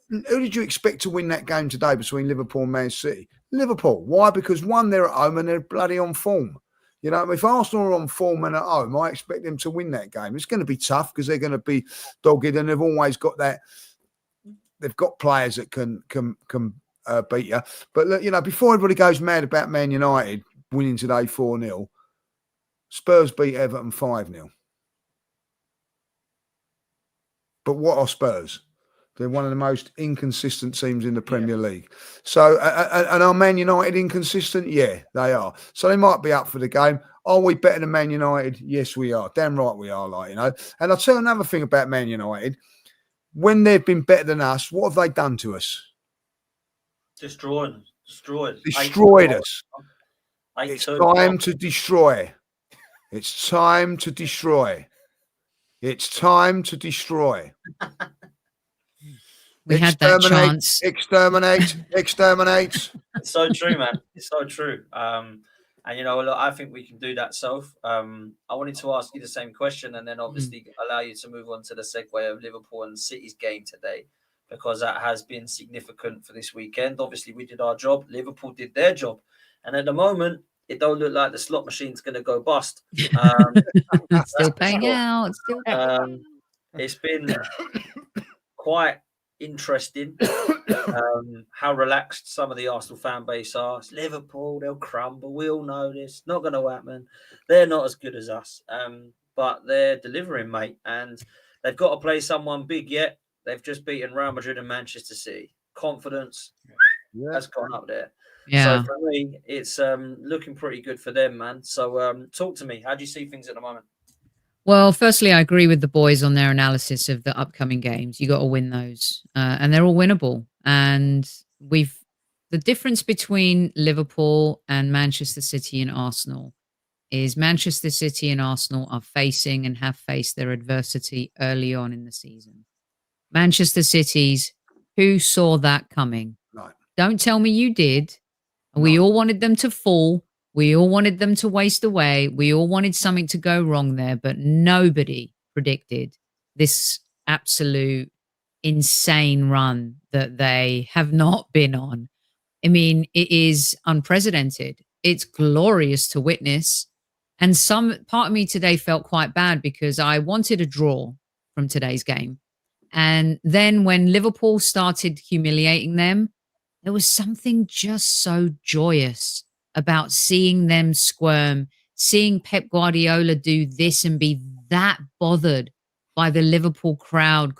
who did you expect to win that game today between Liverpool and Man City? Liverpool. Why? Because one, they're at home and they're bloody on form. If Arsenal are on form and at home, I expect them to win that game. It's going to be tough because they're going to be dogged, and they've always got that. They've got players that can beat you. But look, before everybody goes mad about Man United winning today 4-0, Spurs beat Everton 5-0. But what are Spurs? They're one of the most inconsistent teams in the Premier League. So, and are Man United inconsistent? Yeah, they are. So they might be up for the game. Are we better than Man United? Yes, we are. Damn right we are. And I'll tell you another thing about Man United. When they've been better than us, what have they done to us? Destroyed us. It's time to destroy. It's time to destroy. It's time to destroy. We had that chance. Exterminate. It's so true, man. It's so true. And look, I think we can do that, Soph. I wanted to ask you the same question, and then obviously allow you to move on to the segue of Liverpool and City's game today, because that has been significant for this weekend. Obviously, we did our job. Liverpool did their job. And at the moment, it don't look like the slot machine's going to go bust. Still paying out. Still paying out. It's been quite interesting how relaxed some of the Arsenal fan base are. It's Liverpool, they'll crumble. We all know this. Not going to happen. They're not as good as us, but they're delivering, mate. And they've got to play someone big yet. They've just beaten Real Madrid and Manchester City. Confidence has gone up there. Yeah. So for me, it's looking pretty good for them, man. So talk to me. How do you see things at the moment? Well, firstly, I agree with the boys on their analysis of the upcoming games. You got to win those, and they're all winnable. And the difference between Liverpool and Manchester City and Arsenal is Manchester City and Arsenal are facing and have faced their adversity early on in the season. Manchester City's, who saw that coming? No. Don't tell me you did. We all wanted them to fall. We all wanted them to waste away. We all wanted something to go wrong there, but nobody predicted this absolute insane run that they have not been on. I mean, it is unprecedented. It's glorious to witness. And some part of me today felt quite bad because I wanted a draw from today's game. And then when Liverpool started humiliating them, there was something just so joyous about seeing them squirm, seeing Pep Guardiola do this and be that bothered by the Liverpool crowd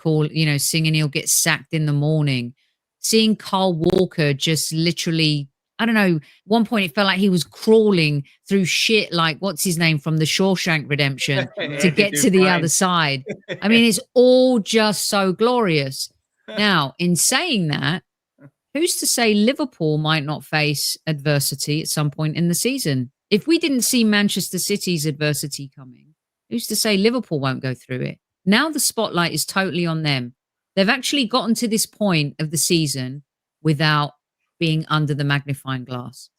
singing he'll get sacked in the morning, seeing Carl Walker just literally, I don't know, one point it felt like he was crawling through shit like, what's his name from the Shawshank Redemption to get to the other side. I mean, it's all just so glorious. Now, in saying that, who's to say Liverpool might not face adversity at some point in the season? If we didn't see Manchester City's adversity coming, who's to say Liverpool won't go through it? Now the spotlight is totally on them. They've actually gotten to this point of the season without being under the magnifying glass.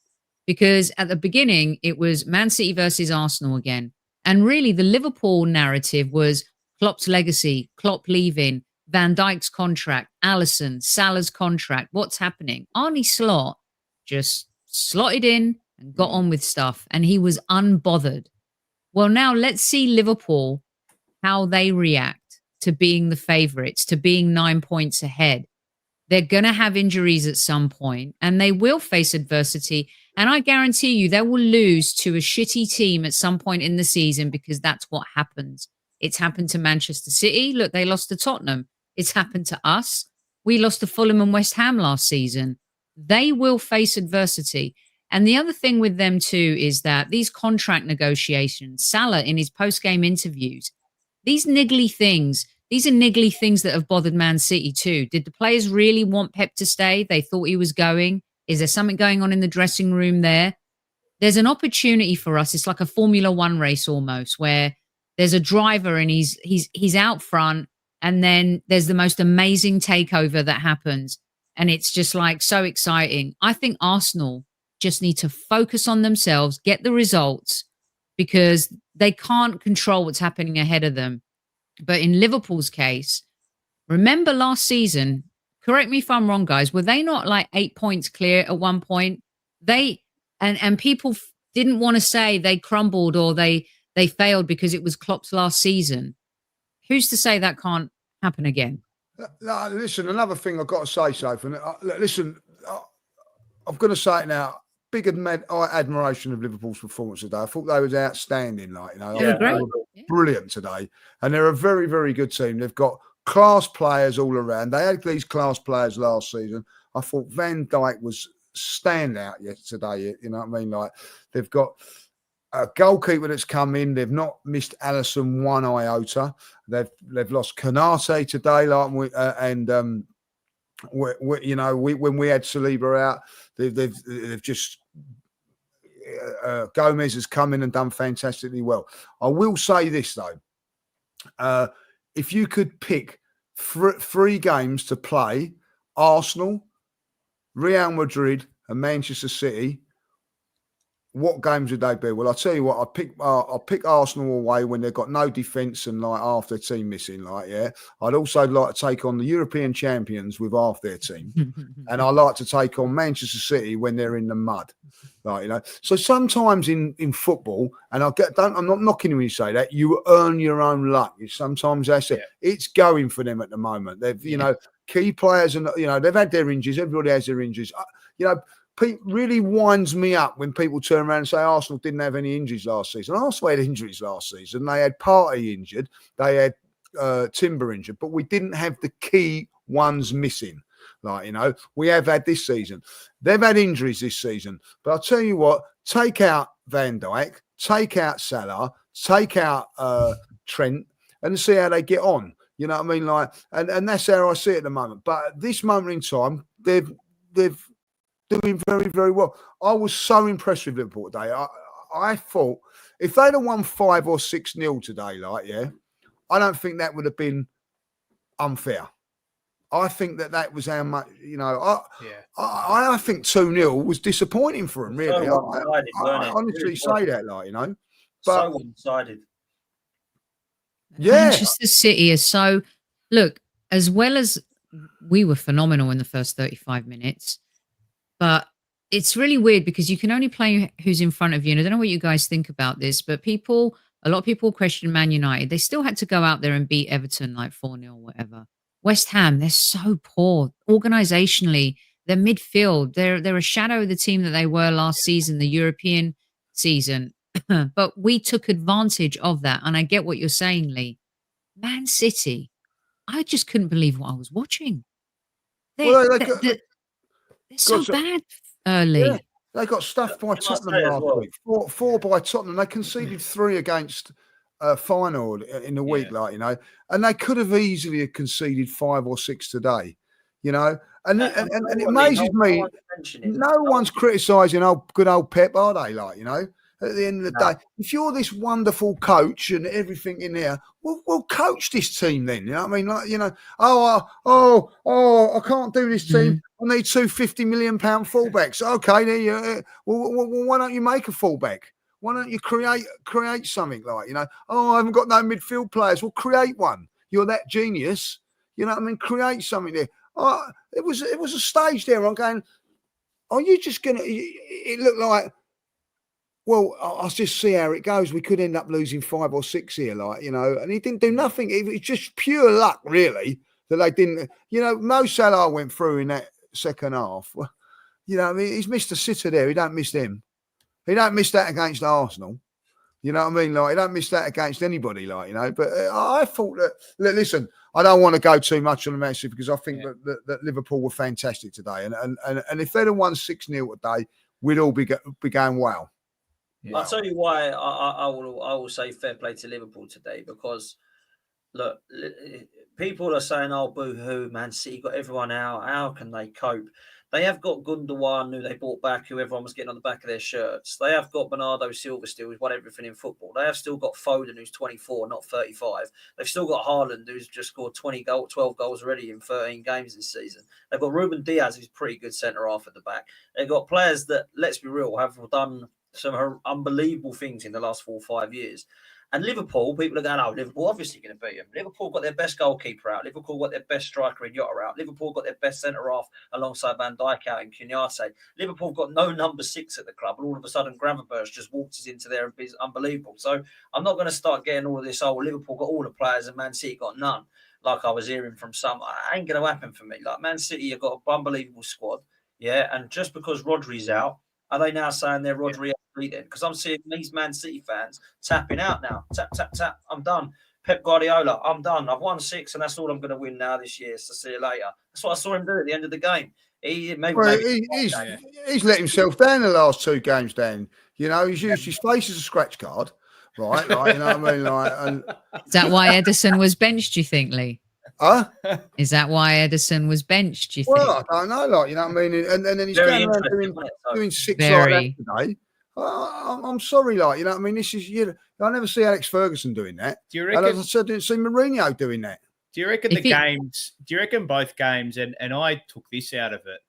Because at the beginning, it was Man City versus Arsenal again. And really, the Liverpool narrative was Klopp's legacy, Klopp leaving, Van Dijk's contract, Alisson, Salah's contract. What's happening? Arne Slot just slotted in and got on with stuff, and he was unbothered. Well, now let's see Liverpool, how they react to being the favourites, to being 9 points ahead. They're going to have injuries at some point, and they will face adversity. And I guarantee you they will lose to a shitty team at some point in the season because that's what happens. It's happened to Manchester City. Look, they lost to Tottenham. It's happened to us. We lost to Fulham and West Ham last season. They will face adversity. And the other thing with them too is that these contract negotiations, Salah in his post-game interviews, these are niggly things that have bothered Man City too. Did the players really want Pep to stay? They thought he was going. Is there something going on in the dressing room there? There's an opportunity for us. It's like a Formula One race almost, where there's a driver and he's out front, and then there's the most amazing takeover that happens. And it's just like so exciting. I think Arsenal just need to focus on themselves, get the results, because they can't control what's happening ahead of them. But in Liverpool's case, remember last season, correct me if I'm wrong, guys, were they not like 8 points clear at one point? And people didn't want to say they crumbled or they failed because it was Klopp's last season. Who's to say that can't happen again? No, listen, another thing I've got to say, Sophie. Listen, I'm going to say it now. Big admiration of Liverpool's performance today. I thought they was outstanding. Great. Brilliant today. And they're a very, very good team. They've got class players all around. They had these class players last season. I thought Van Dijk was standout today. You know what I mean? Like, they've got a goalkeeper that's come in. They've not missed Alisson one iota. They've lost Konate today, when we had Saliba out, they've just Gomez has come in and done fantastically well. I will say this though, if you could pick three games to play, Arsenal, Real Madrid, and Manchester City, what games would they be? Well, I'll tell you what, I pick Arsenal away when they've got no defence and like half their team missing. Like, yeah, I'd also like to take on the European champions with half their team, and I like to take on Manchester City when they're in the mud. Like, you know, so sometimes in football, and I'm not knocking when you say that, you earn your own luck. Sometimes that's it. It's going for them at the moment. They've, you know, key players, and you know, they've had their injuries. Everybody has their injuries. You know. Really winds me up when people turn around and say Arsenal didn't have any injuries last season. Arsenal had injuries last season. They had Partey injured. They had Timber injured, but we didn't have the key ones missing. Like, you know, we have had this season. They've had injuries this season. But I'll tell you what, take out Van Dijk, take out Salah, take out Trent, and see how they get on. You know what I mean? Like, and that's how I see it at the moment. But at this moment in time, they've doing very, very well. I was so impressed with Liverpool today. I thought if they'd have won 5 or 6-0 today, like, yeah, I don't think that would have been unfair. I think that was how much, you know, I think 2-0 was disappointing for them, really. I honestly say that, like, you know. But, so one-sided. Yeah. Manchester City is so, look, as well as we were phenomenal in the first 35 minutes, but it's really weird because you can only play who's in front of you. And I don't know what you guys think about this, but a lot of people question Man United. They still had to go out there and beat Everton like 4-0 or whatever. West Ham, they're so poor. Organisationally, their midfield, they're a shadow of the team that they were last season, the European season. But we took advantage of that. And I get what you're saying, Lee. Man City, I just couldn't believe what I was watching. They're so bad early. Yeah, they got stuffed by Tottenham last week. Four by Tottenham. They conceded 3 against final in the week, like, you know, and they could have easily conceded 5 or 6 today, you know. And it amazes me. No one's criticising good old Pep, are they? Like, you know. At the end of the day, if you're this wonderful coach and everything in there, we'll coach this team then. You know what I mean? Like, you know, I can't do this team. I need 2 50 million pound fullbacks. Okay, there you. Well, why don't you make a fullback? Why don't you create something, like, you know? Oh, I haven't got no midfield players. Well, create one. You're that genius. You know what I mean? Create something there. It was a stage there. I'm going, are you just gonna? It looked like, well, I'll just see how it goes. We could end up losing 5 or 6 here, like, you know. And he didn't do nothing. It was just pure luck, really, that they didn't. You know, Mo Salah went through in that second half. You know, I mean, he's missed a sitter there. He don't miss them. He don't miss that against Arsenal. You know what I mean? Like, he don't miss that against anybody, like, you know. But I thought that, listen, I don't want to go too much on the match because I think that Liverpool were fantastic today. And if they'd have won 6-0 today, we'd all be going, wow. I'll tell you why I will say fair play to Liverpool today, because look, people are saying, oh, boo-hoo, Man City got everyone out. How can they cope? They have got Gundogan, who they brought back, who everyone was getting on the back of their shirts. They have got Bernardo Silva still, who's won everything in football. They have still got Foden, who's 24, not 35. They've still got Haaland, who's just scored 12 goals already in 13 games this season. They've got Ruben Diaz, who's pretty good centre-half at the back. They've got players that, let's be real, have done some unbelievable things in the last 4 or 5 years. And Liverpool, people are going, oh, Liverpool obviously going to beat them. Liverpool got their best goalkeeper out. Liverpool got their best striker in Jota out. Liverpool got their best centre-half alongside Van Dijk out in Kenyatte. Liverpool got no number 6 at the club. And all of a sudden, Gravenberch just walks into there and is unbelievable. So I'm not going to start getting all of this, oh, Liverpool got all the players and Man City got none, like I was hearing from some. It ain't going to happen for me. Like, Man City have got an unbelievable squad. Yeah, and just because Rodri's out, are they now saying they're Rodri then? Because I'm seeing these Man City fans tapping out now. Tap, tap, tap. I'm done. Pep Guardiola, I'm done. I've won 6, and that's all I'm going to win now this year. So see you later. That's what I saw him do at the end of the game. He's let himself down the last 2 games, Dan. You know, he's used his face as a scratch card, right? Like, you know what I mean? Like, is that why Ederson was benched, do you think, Lee? Huh? Is that why Ederson was benched, do you think? Well, I don't know, like, you know what I mean? And then he's going around doing 6 like that today. I'm sorry, like, you know what I mean? This is, I never see Alex Ferguson doing that. Do you reckon? And as I said, I didn't see Mourinho doing that. Do you reckon both games, and I took this out of it,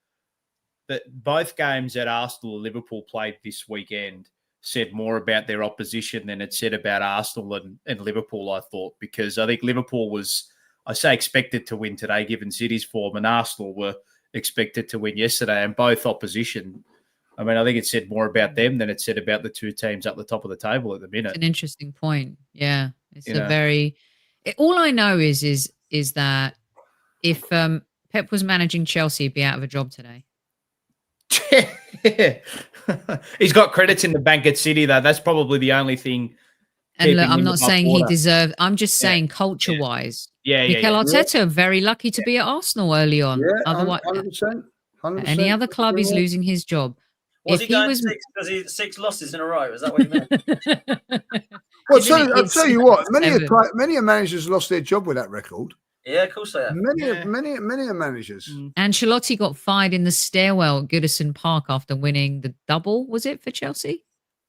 that both games that Arsenal and Liverpool played this weekend said more about their opposition than it said about Arsenal and Liverpool, I thought, because I think Liverpool was, I say, expected to win today given City's form, and Arsenal were expected to win yesterday, and both opposition. I mean, I think it said more about them than it said about the two teams up the top of the table at the minute. It's an interesting point. Yeah. It's all I know is that if Pep was managing Chelsea, he'd be out of a job today. He's got credits in the bank at City, though. That's probably the only thing. And look, I'm not saying he deserved. I'm just saying culture-wise. Mikel Arteta very lucky to be at Arsenal early on. Yeah, otherwise, 100%. any other club, he's losing his job. Was he going six because he had 6 losses in a row? Is that what you meant? Well, I'll tell you what. Many managers lost their job with that record. Yeah, of course they have. Many managers. Ancelotti got fired in the stairwell at Goodison Park after winning the double. Was it for Chelsea?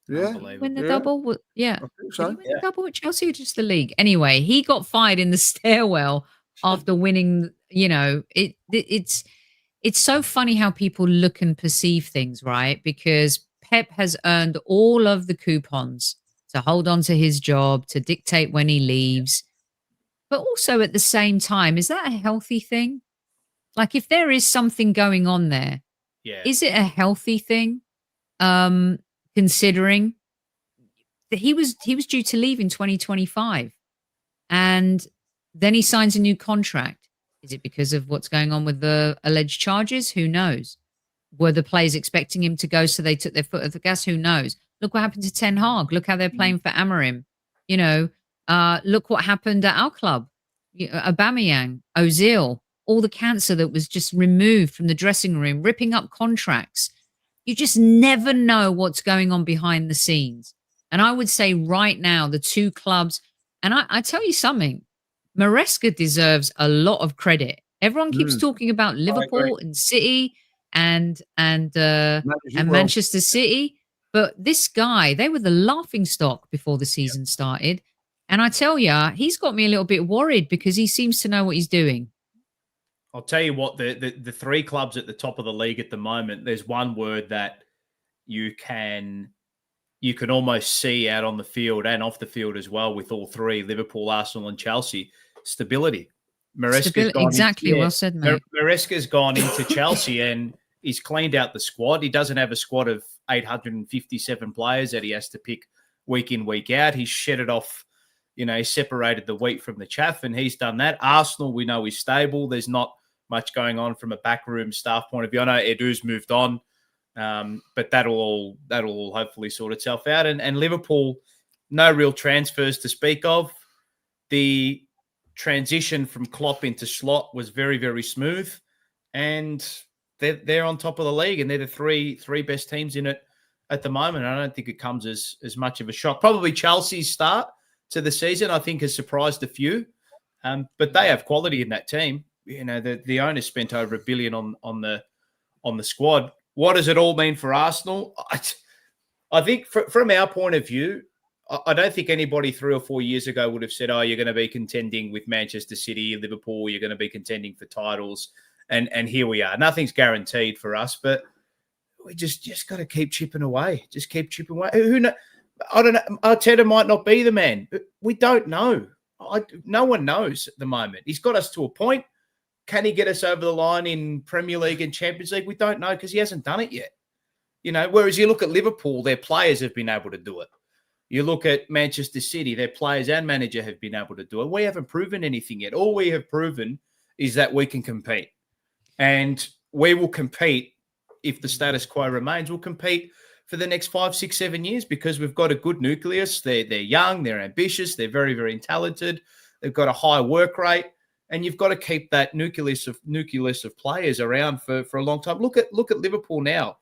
Yeah. Win the double? Yeah. I think so. Did he win the double at Chelsea or just the league? Anyway, he got fired in the stairwell after winning. You know, it's so funny how people look and perceive things, right? Because Pep has earned all of the coupons to hold on to his job, to dictate when he leaves. But also at the same time, is that a healthy thing? Like if there is something going on there, is it a healthy thing? Considering that he was due to leave in 2025 and then he signs a new contract. Is it because of what's going on with the alleged charges? Who knows? Were the players expecting him to go so they took their foot off the gas? Who knows? Look what happened to Ten Hag. Look how they're playing for Amorim. You know, look what happened at our club. Aubameyang, Ozil, all the cancer that was just removed from the dressing room, ripping up contracts. You just never know what's going on behind the scenes. And I would say right now, the two clubs, and I tell you something, Maresca deserves a lot of credit. Everyone keeps talking about Liverpool and City and Manchester City. But this guy, they were the laughing stock before the season started. And I tell you, he's got me a little bit worried because he seems to know what he's doing. I'll tell you what, the three clubs at the top of the league at the moment, there's one word that you can almost see out on the field and off the field as well with all three, Liverpool, Arsenal and Chelsea, stability. Exactly, well said, mate. Maresca's gone into Chelsea and he's cleaned out the squad. He doesn't have a squad of 857 players that he has to pick week in, week out. He's shedded off, he separated the wheat from the chaff, and he's done that. Arsenal, we know, is stable. There's not much going on from a backroom staff point of view. I know Edu's moved on, but that'll all hopefully sort itself out. And Liverpool, no real transfers to speak of. The transition from Klopp into Slot was very, very smooth, and they're on top of the league, and they're the three best teams in it at the moment. I don't think it comes as much of a shock. Probably Chelsea's start to the season, I think, has surprised a few, but they have quality in that team. The owner spent over $1 billion on the squad. What does it all mean for Arsenal? I think from our point of view, I don't think anybody 3 or 4 years ago would have said, "Oh, you're going to be contending with Manchester City, Liverpool. You're going to be contending for titles." And here we are. Nothing's guaranteed for us, but we just got to keep chipping away. Just keep chipping away. Who knows? I don't know. Arteta might not be the man. We don't know. No one knows at the moment. He's got us to a point. Can he get us over the line in Premier League and Champions League? We don't know because he hasn't done it yet. Whereas you look at Liverpool, their players have been able to do it. You look at Manchester City, their players and manager have been able to do it. We haven't proven anything yet. All we have proven is that we can compete. And we will compete if the status quo remains. We'll compete for the next 5, 6, 7 years because we've got a good nucleus. They're young, they're ambitious, they're very, very talented. They've got a high work rate, and you've got to keep that nucleus of players around for a long time. Look at Liverpool now.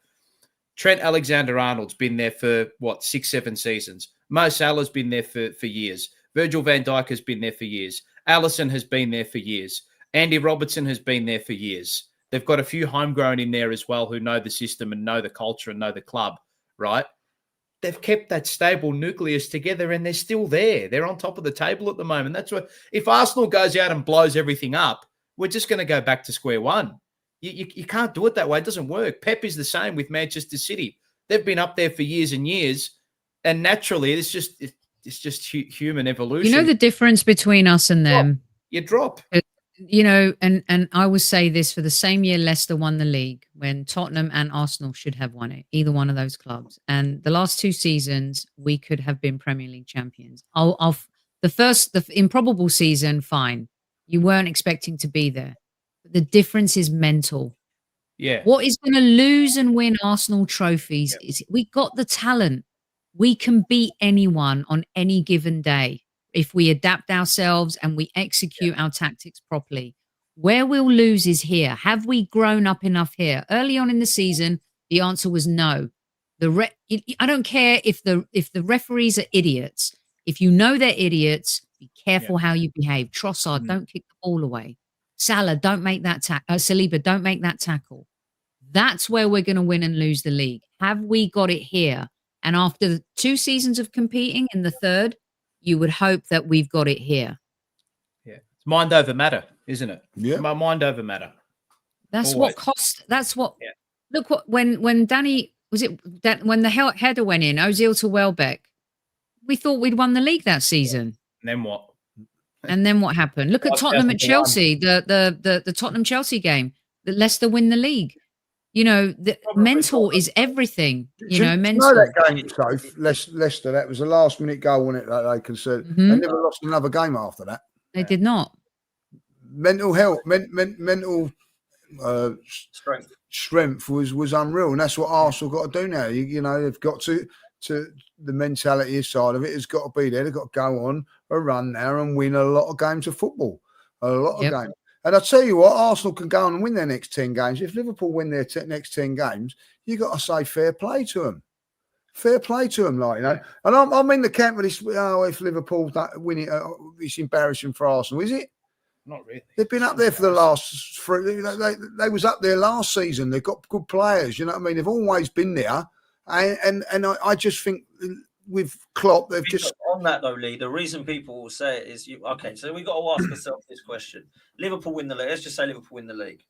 Trent Alexander-Arnold's been there for 6, 7 seasons. Mo Salah's been there for years. Virgil van Dijk has been there for years. Alisson has been there for years. Andy Robertson has been there for years. They've got a few homegrown in there as well who know the system and know the culture and know the club, right? They've kept that stable nucleus together and they're still there. They're on top of the table at the moment. That's what, if Arsenal goes out and blows everything up, we're just going to go back to square one. You can't do it that way. It doesn't work. Pep is the same with Manchester City. They've been up there for years and years, and naturally, it's just human evolution. You know the difference between us and them. You drop. You know, and I will say this, for the same year Leicester won the league, when Tottenham and Arsenal should have won it, either one of those clubs. And the last 2 seasons, we could have been Premier League champions. The improbable season, fine. You weren't expecting to be there. But the difference is mental. Yeah. What is going to lose and win Arsenal trophies is we got the talent. We can beat anyone on any given day if we adapt ourselves and we execute our tactics properly. Where we'll lose is here. Have we grown up enough here? Early on in the season, the answer was no. I don't care if the referees are idiots. If you know they're idiots, be careful how you behave. Trossard, don't kick the ball away. Salah, don't make that Saliba, don't make that tackle. That's where we're going to win and lose the league. Have we got it here? And after 2 seasons of competing, in the third, you would hope that we've got it here. Yeah. It's mind over matter, isn't it? Yeah. My mind over matter. That's Always. what cost. That's what. Yeah. Look what when Danny when the header went in, Ozil to Welbeck, we thought we'd won the league that season. And then what? And then what happened? Look at Tottenham at Chelsea, the Tottenham Chelsea game. That Leicester win the league. You know, the mental is everything. You know, mental. You know that game, Soph, Leicester, that was a last-minute goal, wasn't it? That they conceded. They never lost another game after that. They did not. Mental health, mental strength was unreal, and that's what Arsenal got to do now. You know, they've got to the mentality side of it has got to be there. They've got to go on a run now and win a lot of games of football, a lot of games. And I tell you what, Arsenal can go on and win their next 10 games. If Liverpool win their next 10 games, you got to say fair play to them. Fair play to them, like, you know. And I'm in the camp of this. Oh, if Liverpool win it, it's embarrassing for Arsenal, is it? Not really. They've been up there for the last 3. They was up there last season. They've got good players. You know what I mean? They've always been there. And I just think with Klopp, they've just on that though, Lee. The reason people will say it is okay. So we got to ask ourselves this question: Liverpool win the league. Let's just say Liverpool win the league.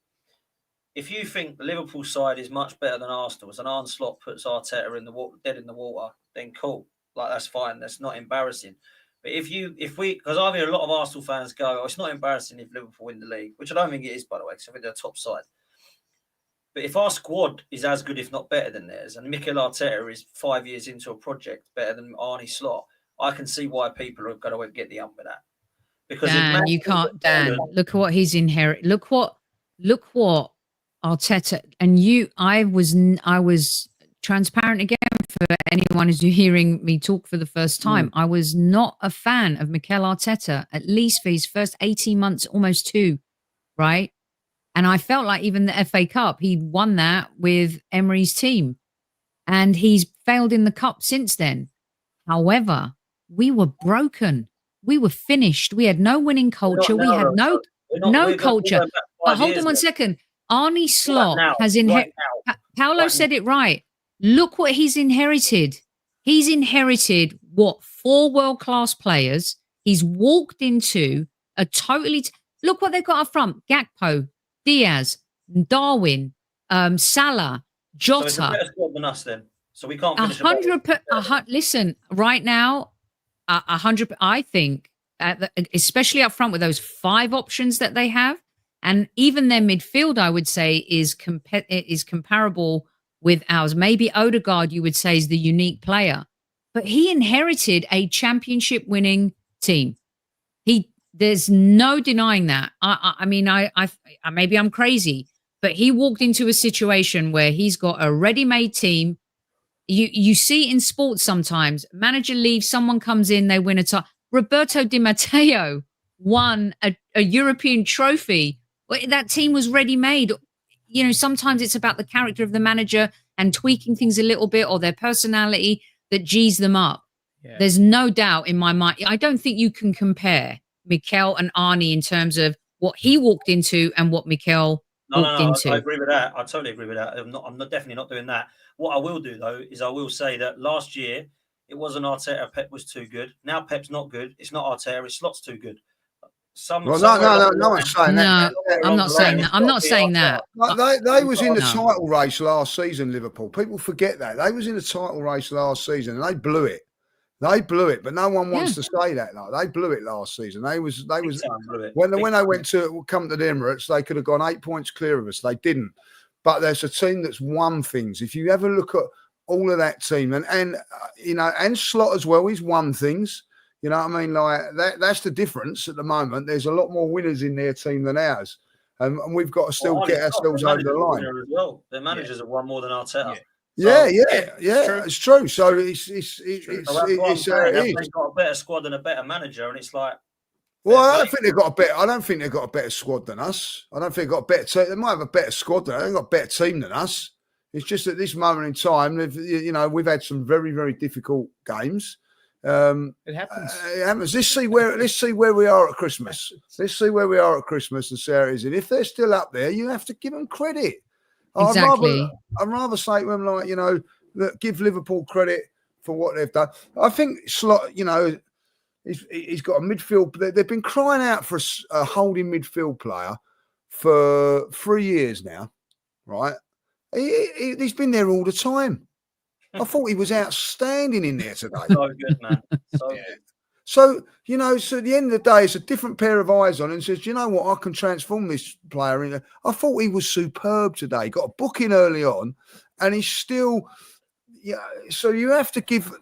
If you think the Liverpool side is much better than Arsenal's, and Arne Slot puts Arteta in the water, dead in the water, then cool. Like that's fine. That's not embarrassing. But because I've heard a lot of Arsenal fans go, "Oh, it's not embarrassing if Liverpool win the league," which I don't think it is, by the way, because I think they're top side. But if our squad is as good, if not better than theirs, and Mikel Arteta is 5 years into a project better than Arne Slot, I can see why people are going to get the ump with that. Because Dan, you can't. Dan, look at what he's inherited. Look what Arteta and you. I was transparent again for anyone who's hearing me talk for the first time. I was not a fan of Mikel Arteta, at least for his first 18 months, almost 2, right? And I felt like even the FA Cup, he won that with Emery's team. And he's failed in the Cup since then. However, we were broken. We were finished. We had no winning culture. We had no culture. But hold on one second. Arne Slot has inherited. Paolo said it right. Look what he's inherited. He's inherited, 4 world-class players. He's walked into a totally... Look what they've got up front. Gakpo, Diaz, Darwin, Salah, Jota. So it's a better squad than us then. So we can't finish 100%. Listen, right now, 100. I think, especially up front with those 5 options that they have, and even their midfield, I would say is comparable with ours. Maybe Odegaard, you would say, is the unique player, but he inherited a championship-winning team. There's no denying that. I mean, maybe I'm crazy, but he walked into a situation where he's got a ready-made team. You see in sports sometimes, manager leaves, someone comes in, they win a title. Roberto Di Matteo won a European trophy. That team was ready-made. You know, sometimes it's about the character of the manager and tweaking things a little bit or their personality that G's them up. Yeah. There's no doubt in my mind. I don't think you can compare Mikel and Arne in terms of what he walked into and what Mikel walked into. I agree with that. I totally agree with that. I'm not definitely not doing that. What I will do though is I will say that last year it wasn't Arteta. Pep was too good. Now Pep's not good. It's not Arteta. It's Slot's too good. Well, no one's saying that. No, I'm not saying that. I'm not saying that. They was in the title race last season, Liverpool. People forget that. They was in the title race last season and they blew it. They blew it, but no one wants to say that. Like, they blew it last season. They was when they went to come to the Emirates, they could have gone 8 points clear of us. They didn't. But there's a team that's won things. If you ever look at all of that team and you know, and Slot as well, he's won things. You know what I mean? Like that's the difference at the moment. There's a lot more winners in their team than ours. And we've got to still get ourselves over the line. As well. Their managers have won more than Arteta. Yeah, it's true. So it's they've got a better squad and a better manager, and it's like. Well, I don't think they've got a better. I don't think they've got a better squad than us. I don't think they've got a better team. They might have a better squad than us. They've got a better team than us. It's just at this moment in time, we've had some very, very difficult games. It happens. It happens. Let's see where we are at Christmas. Let's see where we are at Christmas and see how it is. And if they're still up there, you have to give them credit. Exactly. I'd rather say to them, like, you know, give Liverpool credit for what they've done. I think Slot, you know, he's got a midfield. They've been crying out for a holding midfield player for 3 years now, right? He's been there all the time. I thought he was outstanding in there today. So good, man. So good. So, you know, so at the end of the day, it's a different pair of eyes on it and says, you know what, I can transform this player. In I thought he was superb today. He got a booking early on and he's still, so you have to give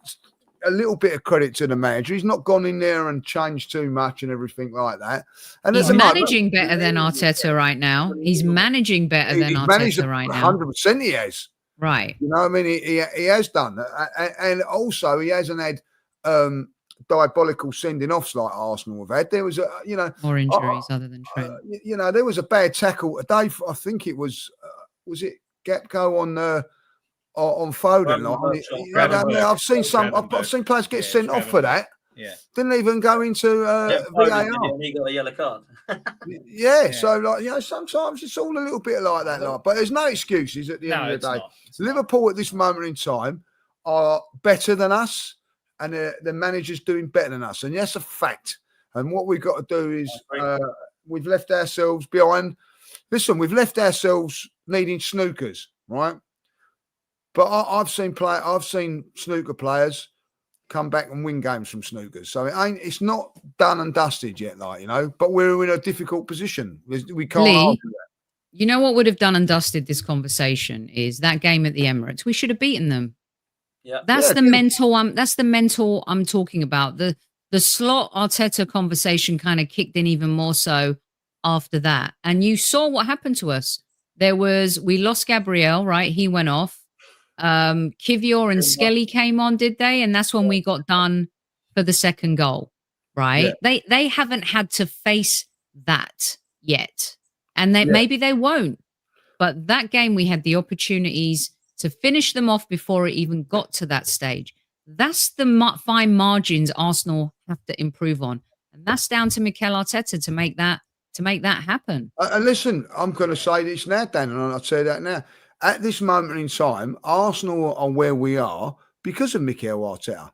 a little bit of credit to the manager. He's not gone in there and changed too much and everything like that. And he's managing better than Arteta right now. He's managing better than Arteta right now. 100% he has. Right. You know what I mean? He has done. And also he hasn't had diabolical sending offs like Arsenal have had. There was more injuries other than Trent. There was a bad tackle today. I think it was it Gapco on Foden. I've seen players get sent off for that. Yeah, didn't even go into VAR. He got a yellow card. So like sometimes it's all a little bit like that. Like, but there's no excuses at the end of the day. Liverpool at this moment in time are better than us. And the manager's doing better than us. And that's a fact. And what we've got to do is we've left ourselves behind. Listen, we've left ourselves needing snookers, right? But I've seen snooker players come back and win games from snookers. So it's not done and dusted yet, like, you know, but we're in a difficult position. We can't argue that. You know what would have done and dusted this conversation is that game at the Emirates. We should have beaten them. Yeah, that's the mental I'm talking about. The Slot Arteta conversation kind of kicked in even more so after that. And you saw what happened to us. We lost Gabriel, right? He went off. Kivior and Skelly came on, did they? And that's when we got done for the second goal, right? Yeah. They haven't had to face that yet. And maybe they won't. But that game, we had the opportunities to finish them off before it even got to that stage. That's the fine margins Arsenal have to improve on. And that's down to Mikel Arteta to make that happen. And listen, I'm going to say this now, Dan, and I'll say that now. At this moment in time, Arsenal are where we are because of Mikel Arteta.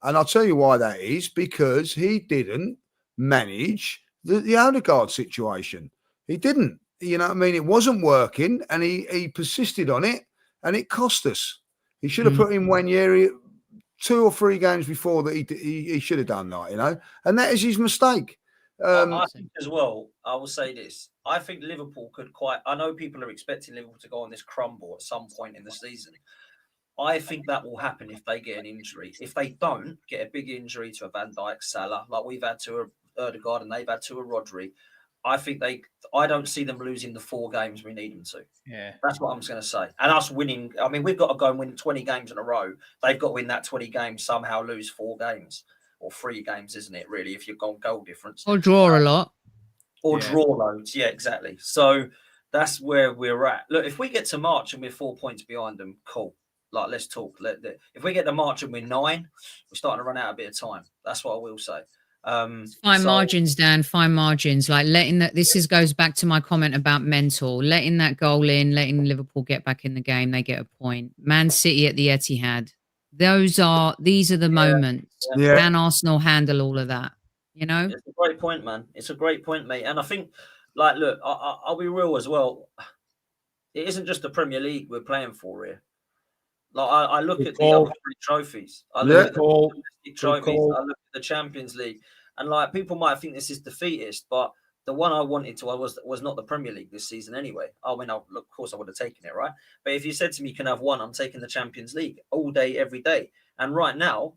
And I'll tell you why that is, because he didn't manage the Odegaard situation. He didn't. You know what I mean? It wasn't working, and he persisted on it. And it cost us. He should have put in 1 year, 2 or 3 games before that he should have done that, you know. And that is his mistake. I think as well, I will say this. I think Liverpool could I know people are expecting Liverpool to go on this crumble at some point in the season. I think that will happen if they get an injury. If they don't get a big injury to a Van Dijk, Salah, like we've had to a Odegaard and they've had to a Rodri, I don't see them losing the 4 games we need them to. Yeah. That's what I'm just going to say. And us winning, I mean, we've got to go and win 20 games in a row. They've got to win that 20 games, somehow lose 4 games or 3 games, isn't it, really, if you've got goal difference. Or draw a lot. Or draw loads. Yeah, exactly. So that's where we're at. Look, if we get to March and we're 4 points behind them, cool. Like, let's talk. If we get to March and we're 9, we're starting to run out a bit of time. That's what I will say. Fine margins, Dan. Fine margins. Like letting that. Goes back to my comment about mental. Letting that goal in, letting Liverpool get back in the game. They get a point. Man City at the Etihad. These are the moments. Yeah. Can Arsenal handle all of that? You know, It's a great point, man. It's a great point, mate. And I think, like, look, I'll be real as well. It isn't just the Premier League we're playing for here. Like, I look at the other three trophies. I look at the domestic trophies. I look at the Champions League, and like people might think this is defeatist, but the one I wanted to was not the Premier League this season anyway. I mean, of course I would have taken it, right? But if you said to me, you can have one, I'm taking the Champions League all day, every day. And right now,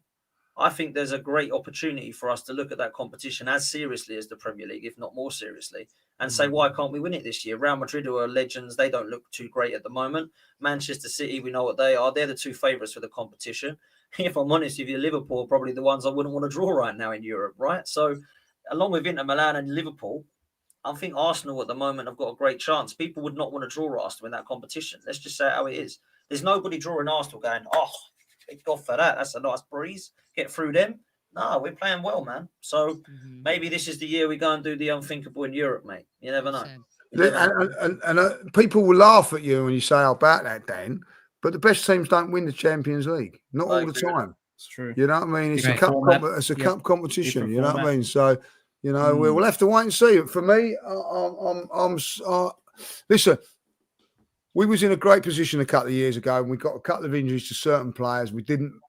I think there's a great opportunity for us to look at that competition as seriously as the Premier League, if not more seriously, and say, why can't we win it this year? Real Madrid, who are legends, they don't look too great at the moment. Manchester City, we know what they are. They're the two favourites for the competition. If I'm honest with you, Liverpool are probably the ones I wouldn't want to draw right now in Europe, right? So along with Inter Milan and Liverpool, I think Arsenal at the moment have got a great chance. People would not want to draw Arsenal in that competition. Let's just say how it is. There's nobody drawing Arsenal going, oh, thank God for that. That's a nice breeze. Get through them. No, we're playing well, man. So maybe this is the year we go and do the unthinkable in Europe, mate. You never know. And people will laugh at you when you say about that, Dan. But the best teams don't win the Champions League, not all the time. It's true. You know what I mean? It's a cup competition. You know what I mean? So, you know, we'll have to wait and see. For me, listen. We was in a great position a couple of years ago, and we got a couple of injuries to certain players. We didn't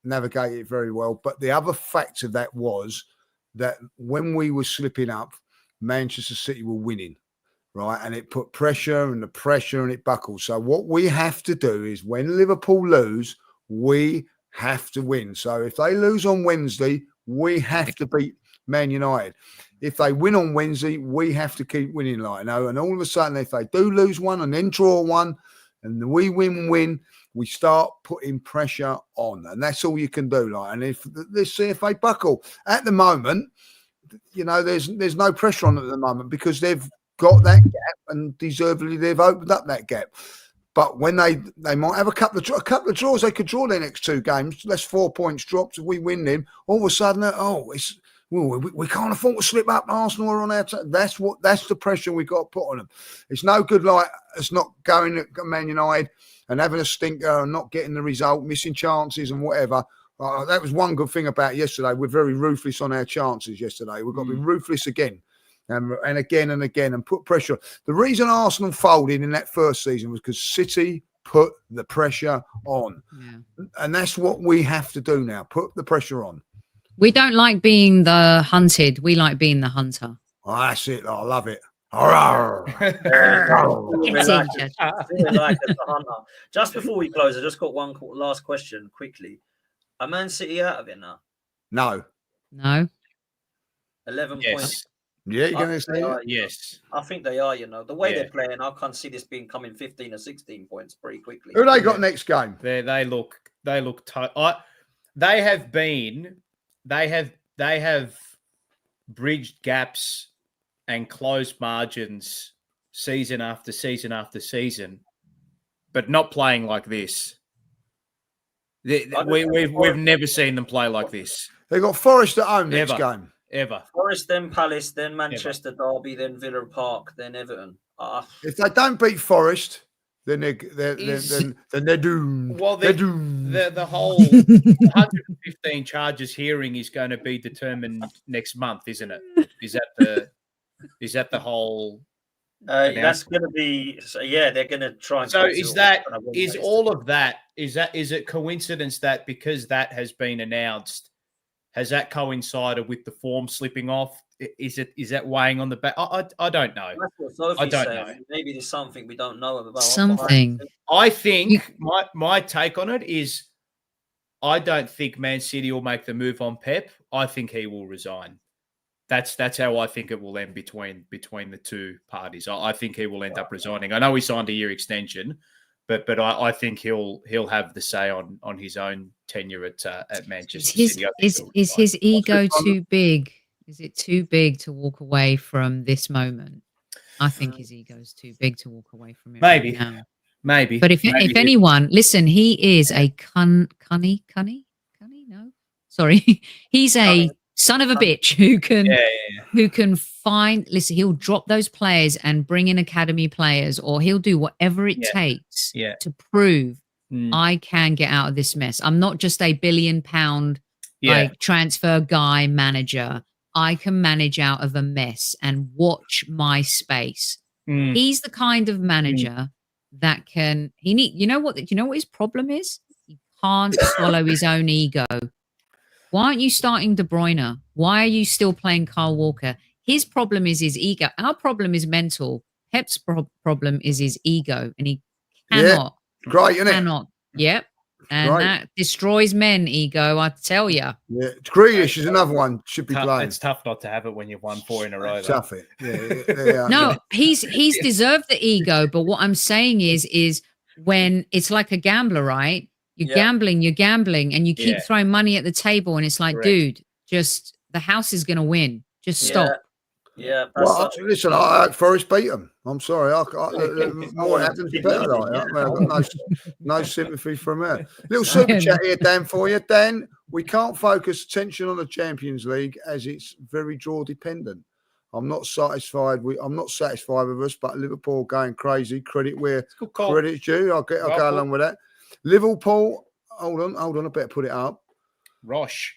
navigate it very well. But the other factor of that was that when we were slipping up, Manchester City were winning, right? And it put pressure and it buckled. So what we have to do is when Liverpool lose, we have to win. So if they lose on Wednesday, we have to beat Man United. If they win on Wednesday, we have to keep winning, like, you know. And all of a sudden, if they do lose one and then draw one, and we win, we start putting pressure on, and that's all you can do. Like, and if let's see if they buckle. At the moment, you know, there's no pressure on them at the moment because they've got that gap, and deservedly they've opened up that gap. But when they might have a couple of draws, they could draw their next two games. That's 4 points dropped. If we win them, all of a sudden, we can't afford to slip up. Arsenal are on our that's the pressure we've got to put on them. It's no good like us not going at Man United and having a stinker and not getting the result, missing chances and whatever. That was one good thing about yesterday. We're very ruthless on our chances yesterday. We've got to be ruthless again. And again and again and put pressure. The reason Arsenal folded in that first season was because City put the pressure on. Yeah. And that's what we have to do now, put the pressure on. We don't like being the hunted. We like being the hunter. Oh, that's it. I love it. Just before we close, I just got one last question quickly. Are Man City out of it now? No. 11 points. Yeah, you're going to say yes. I think they are, you know. The way they're playing, I can't see this being coming 15 or 16 points pretty quickly. Who they got next game? They look they have bridged gaps and closed margins season after season after season, but not playing like this. We've never seen them play like this. They got Forest at home next game. Ever. Forest, then Palace, then Manchester Derby, then Villa Park, then Everton. If they don't beat Forest, then they're doomed. Well, they're doomed. The whole 115 charges hearing is going to be determined next month, isn't it? Is that the whole? That's going to be. So, yeah, they're going to try. And so is all of that? Is it coincidence that because that has been announced? Has that coincided with the form slipping off? Is that weighing on the back? I don't know. That's what Sophie's saying. Maybe there's something we don't know about. Something. I think my take on it is I don't think Man City will make the move on Pep. I think he will resign. That's how I think it will end between the two parties. I think he will end up resigning. I know he signed a year extension, but I think he'll have the say on his own tenure at Manchester City. Is his ego too big? Is it too big to walk away from this moment? I think his ego is too big to walk away from it. Maybe. Right now. Maybe. But if anyone, listen, he is a cunny. No, sorry, he's a son of a bitch who can find. Listen, he'll drop those players and bring in academy players, or he'll do whatever it takes to prove I can get out of this mess. I'm not just a £1 billion like transfer guy manager. I can manage out of a mess and watch my space. He's the kind of manager that can. You know what his problem is? He can't swallow his own ego. Why aren't you starting De Bruyne? Why are you still playing Kyle Walker? His problem is his ego. Our problem is mental. Pep's problem is his ego, and he cannot. Great, isn't it? Cannot. Yep. And that destroys men, ego, I tell you. Yeah, Grealish is another one. Should be playing. It's tough not to have it when you've won 4 in a row. Tough it. Yeah, no, he's deserved the ego, but what I'm saying is when it's like a gambler, right? You're gambling, and you keep throwing money at the table, and it's like, dude, just the house is gonna win. Just stop. Yeah. Well, listen, I hope Forest beat them. I'm sorry. More happens better. Like that. I've got no sympathy from her. Little super chat here, Dan, for you. Dan, we can't focus attention on the Champions League as it's very draw dependent. I'm not satisfied with us, but Liverpool going crazy. Credit where credit's due. I'll go along with that. Liverpool, hold on, I better put it up. Rosh.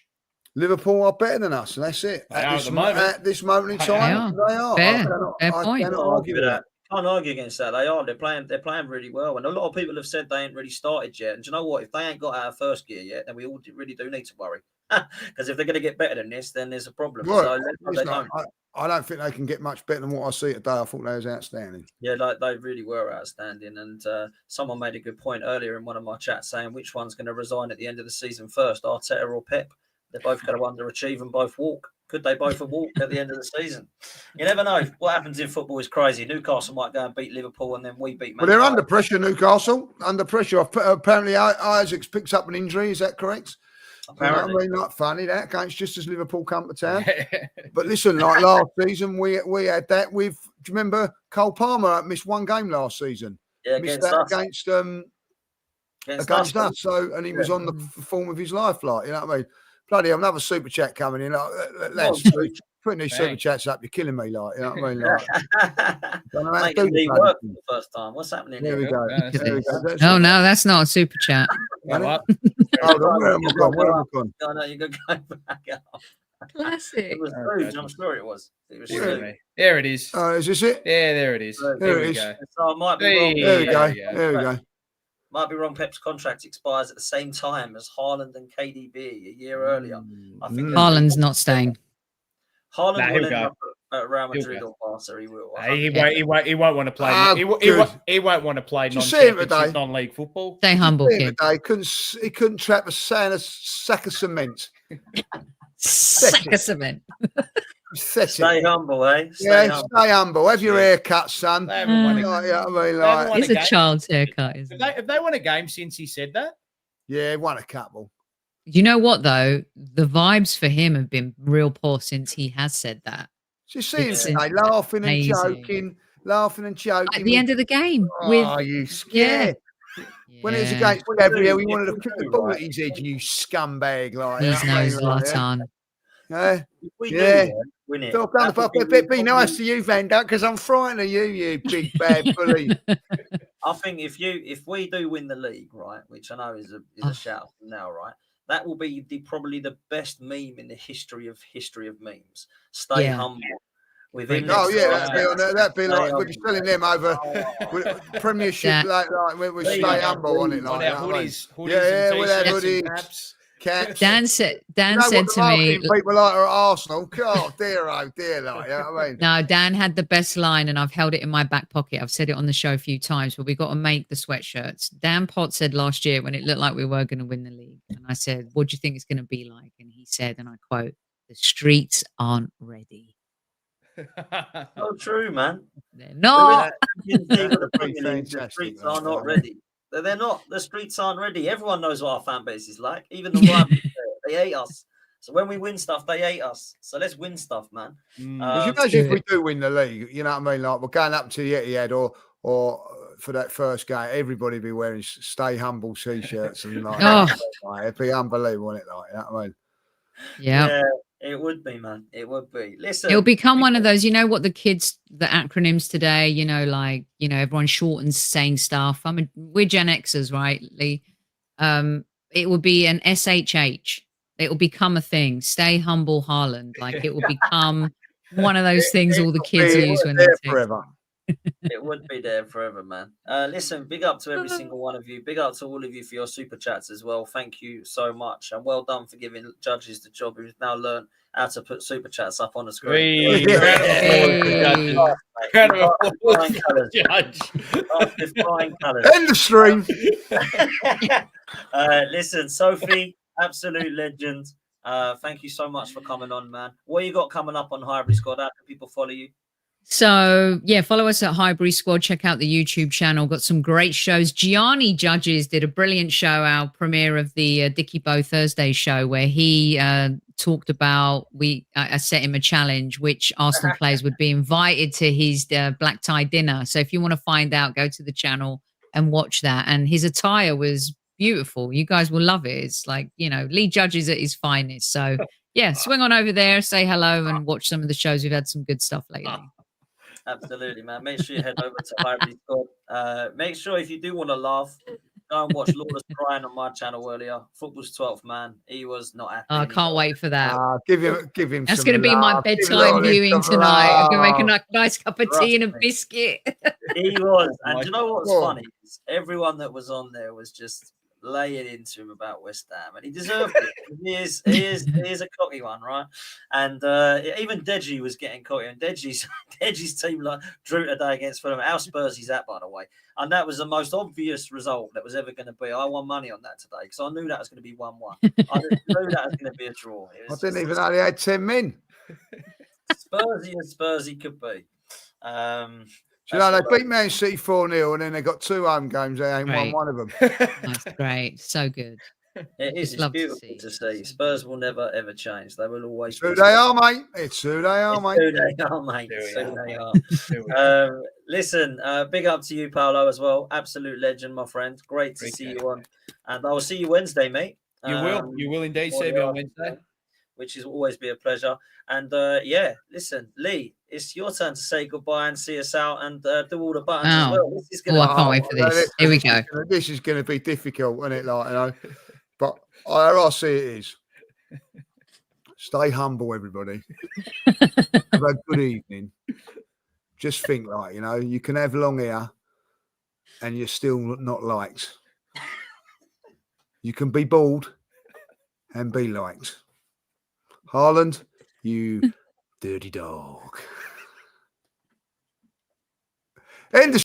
Liverpool are better than us, and that's it. At this moment in time, they are. Fair point. Can't argue with that. Can't argue against that. They are. They're playing really well, and a lot of people have said they ain't really started yet. And do you know what? If they ain't got out of first gear yet, then we all really do need to worry. Because if they're going to get better than this, then there's a problem. Well, so I don't think they can get much better than what I see today. I thought they was outstanding. Yeah, they really were outstanding. And someone made a good point earlier in one of my chats saying which one's going to resign at the end of the season first, Arteta or Pep. They're both going to underachieve and both walk. Could they both walk at the end of the season? You never know. What happens in football is crazy. Newcastle might go and beat Liverpool, and then we beat Man United. Well, they're under pressure, Newcastle. Under pressure. Apparently, Isaac's picked up an injury. Is that correct? Apparently. I mean, not funny that game's just as Liverpool come to town. But listen, like last season, we had that with. Do you remember Cole Palmer missed one game last season? Yeah, missed that against us. So, and he was on the form of his life, like you know what I mean. Bloody, another super chat coming in. Let's putting these super chats up. You're killing me, like you know what I mean. Like, making me work for the first time. What's happening here? We go. No, that's not a super chat. Hold on, where am I gone? No, you got to go back out. Classic. It was Bruges. I'm sure it was. There it is. Oh, is this it? Yeah, there it is. There it is. So I might be wrong. There we go. There we go. Might be wrong. Pep's contract expires at the same time as Haaland and KDB a year earlier. I think Haaland's not staying. Haaland will end up at Real Madrid or Barca. He will. He won't want to play. He won't want to play non-league football. Stay humble, kid. He couldn't trap a sack of cement. Sack of cement. Stay humble, eh? Stay humble. Have your haircut, son. It's a child's haircut, isn't it? Have they won a game since he said that? Yeah, won a couple. You know what, though? The vibes for him have been real poor since he has said that. Just see him today, laughing and joking. At the end of the game. Are you scared? When it was against Gabriel, he wanted to put the ball at his head, you scumbag. Like, he's no Zlatan. Yeah. Win it. Be nice to you, Van Dijk, because I'm frightened of you, you big bad bully. I think if we do win the league, right, which I know is a shout from now, right, that will be probably the best meme in the history of memes. Stay humble. With him that'd be like we'd be selling them over Premiership, like we'd stay humble on it, like hoodies, with our hoodies. Dan said to me, people like are at Arsenal. Oh dear, like you know what I mean. No, Dan had the best line, and I've held it in my back pocket. I've said it on the show a few times, but we got to make the sweatshirts. Dan Potts said last year when it looked like we were going to win the league, and I said, "What do you think it's going to be like?" And he said, and I quote, "The streets aren't ready." Oh, true, man. They're not. The streets are not ready. They're not. The streets aren't ready. Everyone knows what our fan base is like. Even the rivals, they hate us. So when we win stuff, they hate us. So let's win stuff, man. You imagine if we do win the league, you know what I mean? Like we're going up to the Etihad or for that first game, everybody be wearing stay humble t-shirts and it'd be unbelievable, wouldn't it? Like, you know what I mean? Yeah. It would be, man. It would be. Listen, it'll become one of those, you know what the acronyms today, everyone shortens saying stuff. We're Gen Xers, right, Lee? It would be an SHH. It will become a thing. Stay humble, Haaland. Like it will become one of those things all the kids use when they're there texting. forever. It would be there forever, man. Listen, big up to every single one of you. Big up to all of you for your super chats as well. Thank you so much, and well done for giving judges the job who's now learned how to put super chats up on the screen. Hey, round of applause for judges. Round of applause for judge. Flying colours. End the stream. Listen, Sophie, absolute legend. Thank you so much for coming on, man. What you got coming up on Highbury Squad? How can people follow you? So yeah, follow us at Highbury Squad. Check out the YouTube channel. Got some great shows. Gianni Judges did a brilliant show, our premiere of the Dickie Bow Thursday show, where he talked about I set him a challenge, which Arsenal players would be invited to his black tie dinner. So if you want to find out, go to the channel and watch that. And his attire was beautiful. You guys will love it. It's like, Lee Judges at his finest. So yeah, swing on over there, say hello, and watch some of the shows. We've had some good stuff lately. Absolutely, man. Make sure you head over to Highbury Squad. Make sure if you do want to laugh, go and watch Lawless crying on my channel earlier. Football's 12th man. He was not happy. Oh, I can't wait for that. Give him. That's going to be my bedtime viewing tonight. I'm going to make a nice cup of tea and a biscuit. He was, and do you know what's funny? Everyone that was on there was just laying into him about West Ham, and he deserved it. He is a cocky one, right? And even Deji was getting cocky, and Deji's team drew today against Fulham. How Spurs he's at, by the way, and that was the most obvious result that was ever going to be. I won money on that today because I knew that was going to be 1-1. I knew that was going to be a draw. I didn't even know they had 10 men. Spursy as Spursy could be. Do you know, they beat Man City 4-0, and then they got 2 home games. They ain't won one of them. That's great. So good. It is. It's beautiful to see. Spurs will never, ever change. They will always. It's who they are, mate. It's who they are, mate. Who they are, mate. It's who they are. Listen, big up to you, Paolo, as well. Absolute legend, my friend. Great to see you on. And I will see you Wednesday, mate. You will indeed see me on Wednesday. Which is always be a pleasure. And listen, Lee, it's your turn to say goodbye and see us out and do all the buttons as well. This is I can't wait for this. Here we go. This is going to be difficult, isn't it? But how I see it is, stay humble, everybody. Have a good evening. Just think, you can have long hair and you're still not liked. You can be bald and be liked. Haaland, you dirty dog. End the